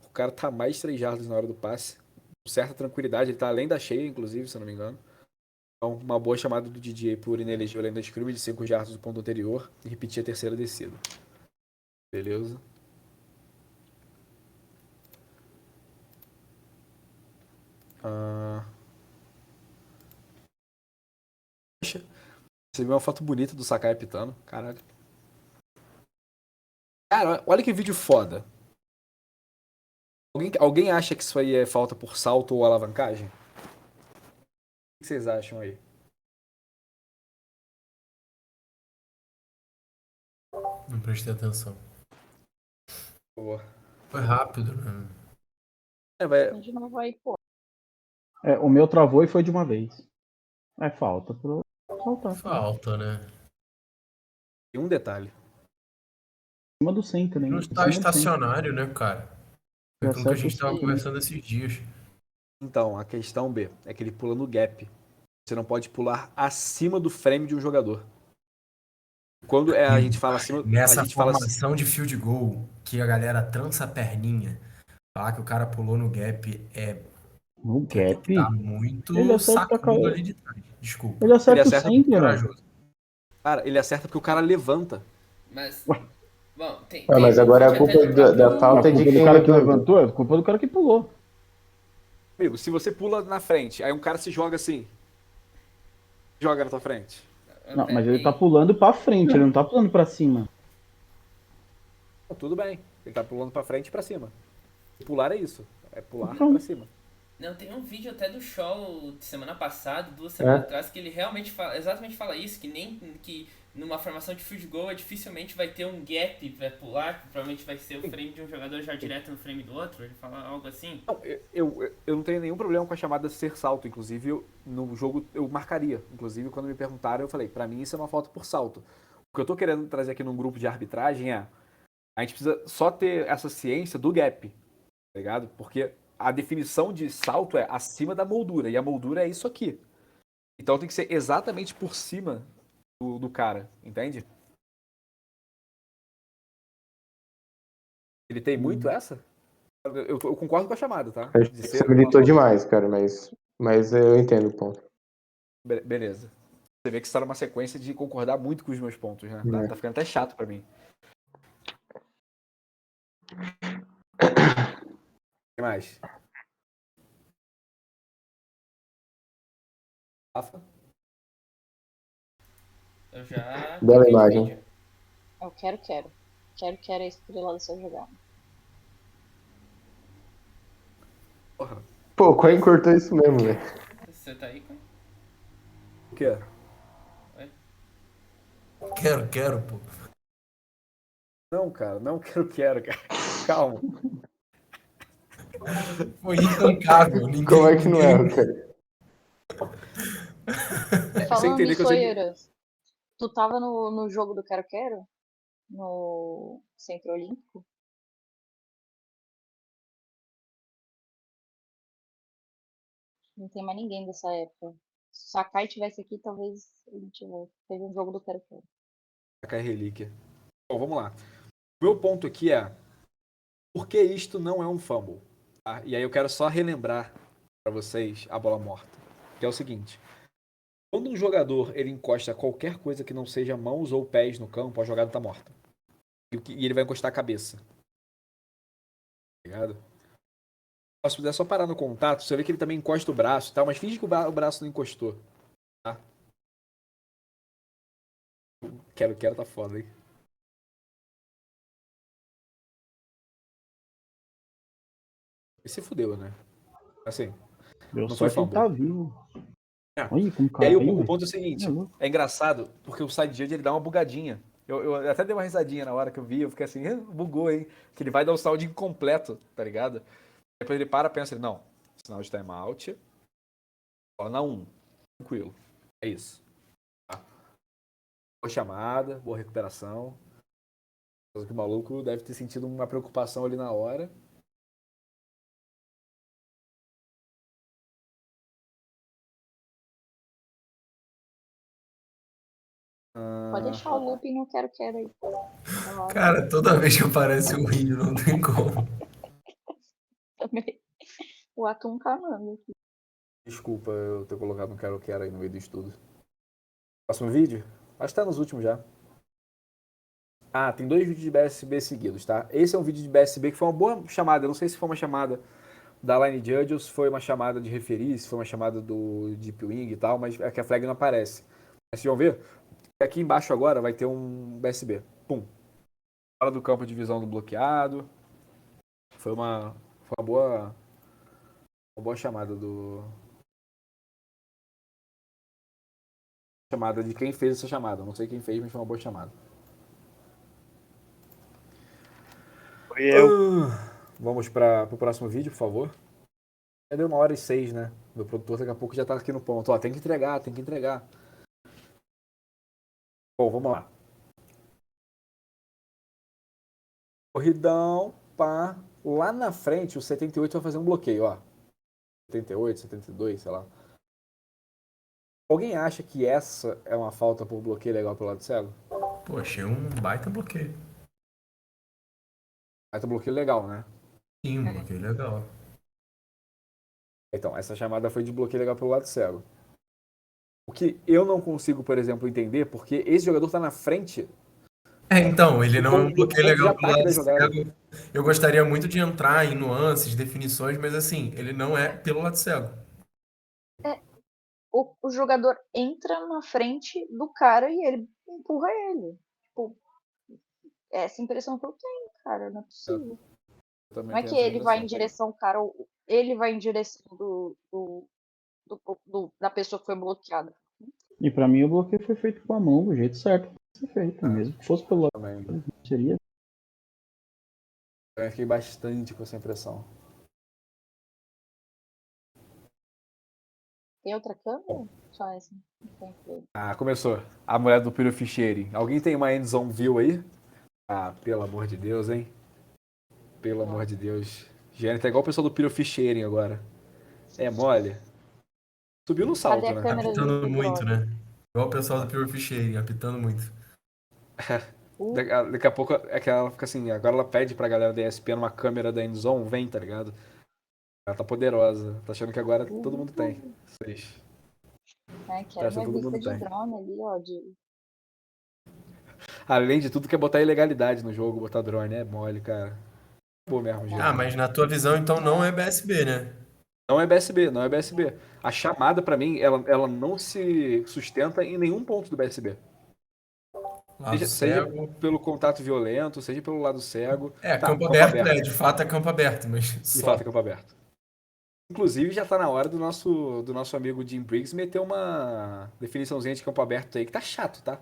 O cara tá mais 3 jardas na hora do passe. Com certa tranquilidade. Ele tá além da cheia, inclusive, se eu não me engano. Então, uma boa chamada do DJ por inelegível além da scrum de 5 jardas do ponto anterior. E repetir a terceira descida. Beleza. Você viu uma foto bonita do Sakai pitando. Caralho. Cara, olha que vídeo foda. Alguém acha que isso aí é falta por salto ou alavancagem? O que vocês acham aí? Não prestei atenção. Boa. Foi rápido, né? De novo aí, pô. O meu travou e foi de uma vez. É falta pro saltar. Falta, né? E um detalhe. Em cima do centro, né? Não Em está cima do centro. estacionário, né, cara? Foi aquilo que a Acerta gente o tava centro. conversando esses dias. Então, a questão B é que ele pula no gap. Você não pode pular acima do frame de um jogador. Quando a gente fala acima, a Nessa gente fala formação de field goal, que a galera trança a perninha, falar que o cara pulou no gap No tem gap? que tá Ele muito acerta pra sacudo cá. ali de trás. Desculpa. Ele acerta o acerta centro, né? Corajoso. Cara, ele acerta porque o cara levanta. Mas. Ué. Bom, tem. Ah, mas tem agora a vídeo até culpa do da próprio- falta é A de culpa do quem cara que levantou. levantou, é culpa do cara que pulou. Amigo, se você pula na frente, aí um cara se joga assim. Joga na tua frente. Não, mas ele tá pulando pra frente, ele não tá pulando pra cima. Tudo bem. Ele tá pulando pra frente e pra cima. Pular é isso. É pular Então. pra cima. Não, tem um vídeo até do show de semana passada, 2 semanas atrás, que ele realmente fala, exatamente fala isso, que nem que numa formação de field goal dificilmente vai ter um gap pra pular, que provavelmente vai ser o frame de um jogador já direto no frame do outro, ele fala algo assim. Não, eu não tenho nenhum problema com a chamada ser salto. Inclusive, no jogo eu marcaria. Inclusive, quando me perguntaram, eu falei, pra mim isso é uma falta por salto. O que eu tô querendo trazer aqui num grupo de arbitragem é a gente precisa só ter essa ciência do gap, tá ligado? Porque a definição de salto é acima da moldura, e a moldura é isso aqui. Então tem que ser exatamente por cima do cara, entende? Ele tem muito essa? Eu concordo com a chamada, tá? Acho De que ser você gritou demais, cara, mas eu entendo o ponto. Beleza. Você vê que você tá numa sequência de concordar muito com os meus pontos, né? É. Tá ficando até chato pra mim. O que mais? Rafa? Eu já. Bela cliquei no imagem. vídeo. Eu quero. Quero a estrela dessa jogada. Porra. Pô, o Coen cortou isso mesmo, velho. Você tá aí, cara? O quê? Quero, pô. Não, cara. Não quero, cara. Calma. Foi intancável. Ninguém, Como é que não ninguém- é, cara? Você Falando entender que nisso, eu sempre... Eiras, tu tava no jogo do Quero? No Centro Olímpico? Não tem mais ninguém dessa época. Se o Sakai tivesse aqui, talvez ele tivesse. Teve um jogo do Quero. Sacar relíquia. Bom, vamos lá. O meu ponto aqui é por que isto não é um fumble? Tá? E aí eu quero só relembrar pra vocês a bola morta. Que é o seguinte. Quando um jogador ele encosta qualquer coisa que não seja mãos ou pés no campo, a jogada tá morta. E ele vai encostar a cabeça. Tá ligado? Se puder só parar no contato, você vê que ele também encosta o braço e tal, mas finge que o braço não encostou. Tá? Quero tá foda, hein? E se fudeu, né? Assim, Deu não foi sorte ele fumble. tá vivo. É. Olha como E aí caiu, o velho. ponto é o seguinte, É louco. é engraçado, porque o side judge ele dá uma bugadinha. Eu até dei uma risadinha na hora que eu vi, eu fiquei assim, bugou, hein? Que ele vai dar o saldo incompleto, tá ligado? Depois ele pensa, ele, não, sinal de timeout, bola na 1, tranquilo, é isso. Tá. Boa chamada, boa recuperação. Coisa que o maluco deve ter sentido uma preocupação ali na hora. Pode deixar o looping, não quero aí. Cara, toda vez que aparece o Rio, não tem como. Também. O atum canando aqui. Desculpa eu ter colocado um quero aí no meio do estudo. Próximo vídeo? Acho que tá nos últimos já. Ah, tem 2 vídeos de BSB seguidos, tá? Esse é um vídeo de BSB que foi uma boa chamada. Eu não sei se foi uma chamada da Line Judge ou se foi uma chamada de referir, se foi uma chamada do Deep Wing e tal, mas é que a flag não aparece. Mas vocês vão ver? Aqui embaixo agora vai ter um BSB. Pum. Fora do campo de visão do bloqueado. Foi uma boa chamada do... Chamada de quem fez essa chamada. Não sei quem fez, mas foi uma boa chamada. Foi eu. Vamos para o próximo vídeo, por favor. Já deu 1h06, né? Meu produtor daqui a pouco já tá aqui no ponto. Ó, tem que entregar. Bom, vamos lá. Corridão, pá. Lá na frente, o 78 vai fazer um bloqueio, ó. 78, 72, sei lá. Alguém acha que essa é uma falta por bloqueio legal pelo lado cego? Pô, achei um baita bloqueio. Baita bloqueio legal, né? Sim, um bloqueio legal. Então, essa chamada foi de bloqueio legal pelo lado cego. O que eu não consigo, por exemplo, entender, porque esse jogador tá na frente. Então, ele não é um bloqueio legal pelo lado da jogada. cego. Eu gostaria muito de entrar em nuances, definições, mas assim, ele não é pelo lado cego. O jogador entra na frente do cara e ele empurra ele. Tipo, essa impressão que eu tenho, cara, não é possível. Não é que ele vai em direção ao cara, ele vai em direção da pessoa que foi bloqueada. E pra mim o bloqueio foi feito com a mão, do jeito certo que ser feito. Mesmo que fosse pelo lado, Também. seria. Eu fiquei bastante com essa impressão. Tem outra câmera? Só essa. Ah, começou. A mulher do Piro Fichieri. Alguém tem uma endzone view aí? Ah, pelo amor de Deus, hein? Pelo amor de Deus. Gianni tá igual o pessoal do Piro Fichieri agora. É mole. Subiu no salto, Cadê a né? câmera Apitando do muito, Brother? né? Igual o pessoal do Pure Fish, apitando muito. Daqui a pouco é que ela fica assim, agora ela pede pra galera da ESPN uma câmera da endzone, vem, tá ligado? Ela tá poderosa. Tá achando que agora todo mundo tem. Vocês. Quero minha vista de drone ali, ó. Além de tudo, quer botar ilegalidade no jogo, botar drone. É mole, cara. Boa mesmo, gente. Ah, mas na tua visão, então, não é BSB, né? Não é BSB, não é BSB. A chamada, pra mim, ela não se sustenta em nenhum ponto do BSB. Seja pelo contato violento, seja pelo lado cego. Campo aberto, de fato é campo aberto, mas de fato é campo aberto. Inclusive, já tá na hora do nosso amigo Jim Briggs meter uma definiçãozinha de campo aberto aí, que tá chato, tá?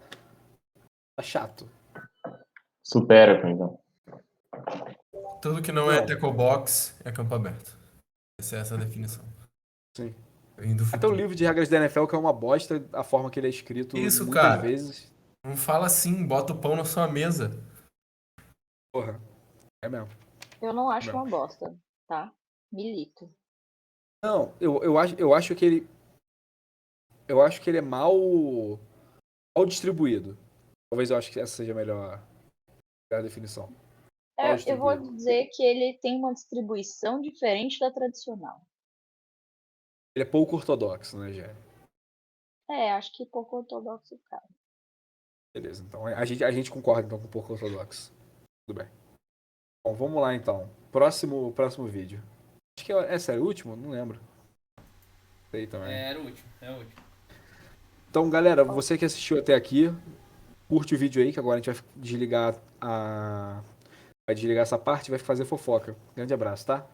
Tá chato. Supera, então. Tudo que não é tackle box é campo aberto. Essa é essa a definição. Sim. Até o livro de regras da NFL, que é uma bosta, a forma que ele é escrito Isso, muitas cara. vezes. Não fala assim, bota o pão na sua mesa. Porra. É mesmo. Eu não acho uma bosta, tá? Milito. Não, eu acho que ele. Eu acho que ele é mal distribuído. Talvez eu acho que essa seja a melhor definição. Eu vou dizer que ele tem uma distribuição diferente da tradicional. Ele é pouco ortodoxo, né, Jé? Acho que pouco ortodoxo, cara. Beleza, então a gente concorda então com pouco ortodoxo. Tudo bem. Bom, vamos lá então. Próximo vídeo. Acho que é sério, o último? Não lembro. Sei também. Era o último, é o último. Então, galera, você que assistiu até aqui, curte o vídeo aí, que agora a gente vai desligar essa parte e vai fazer fofoca. Grande abraço, tá?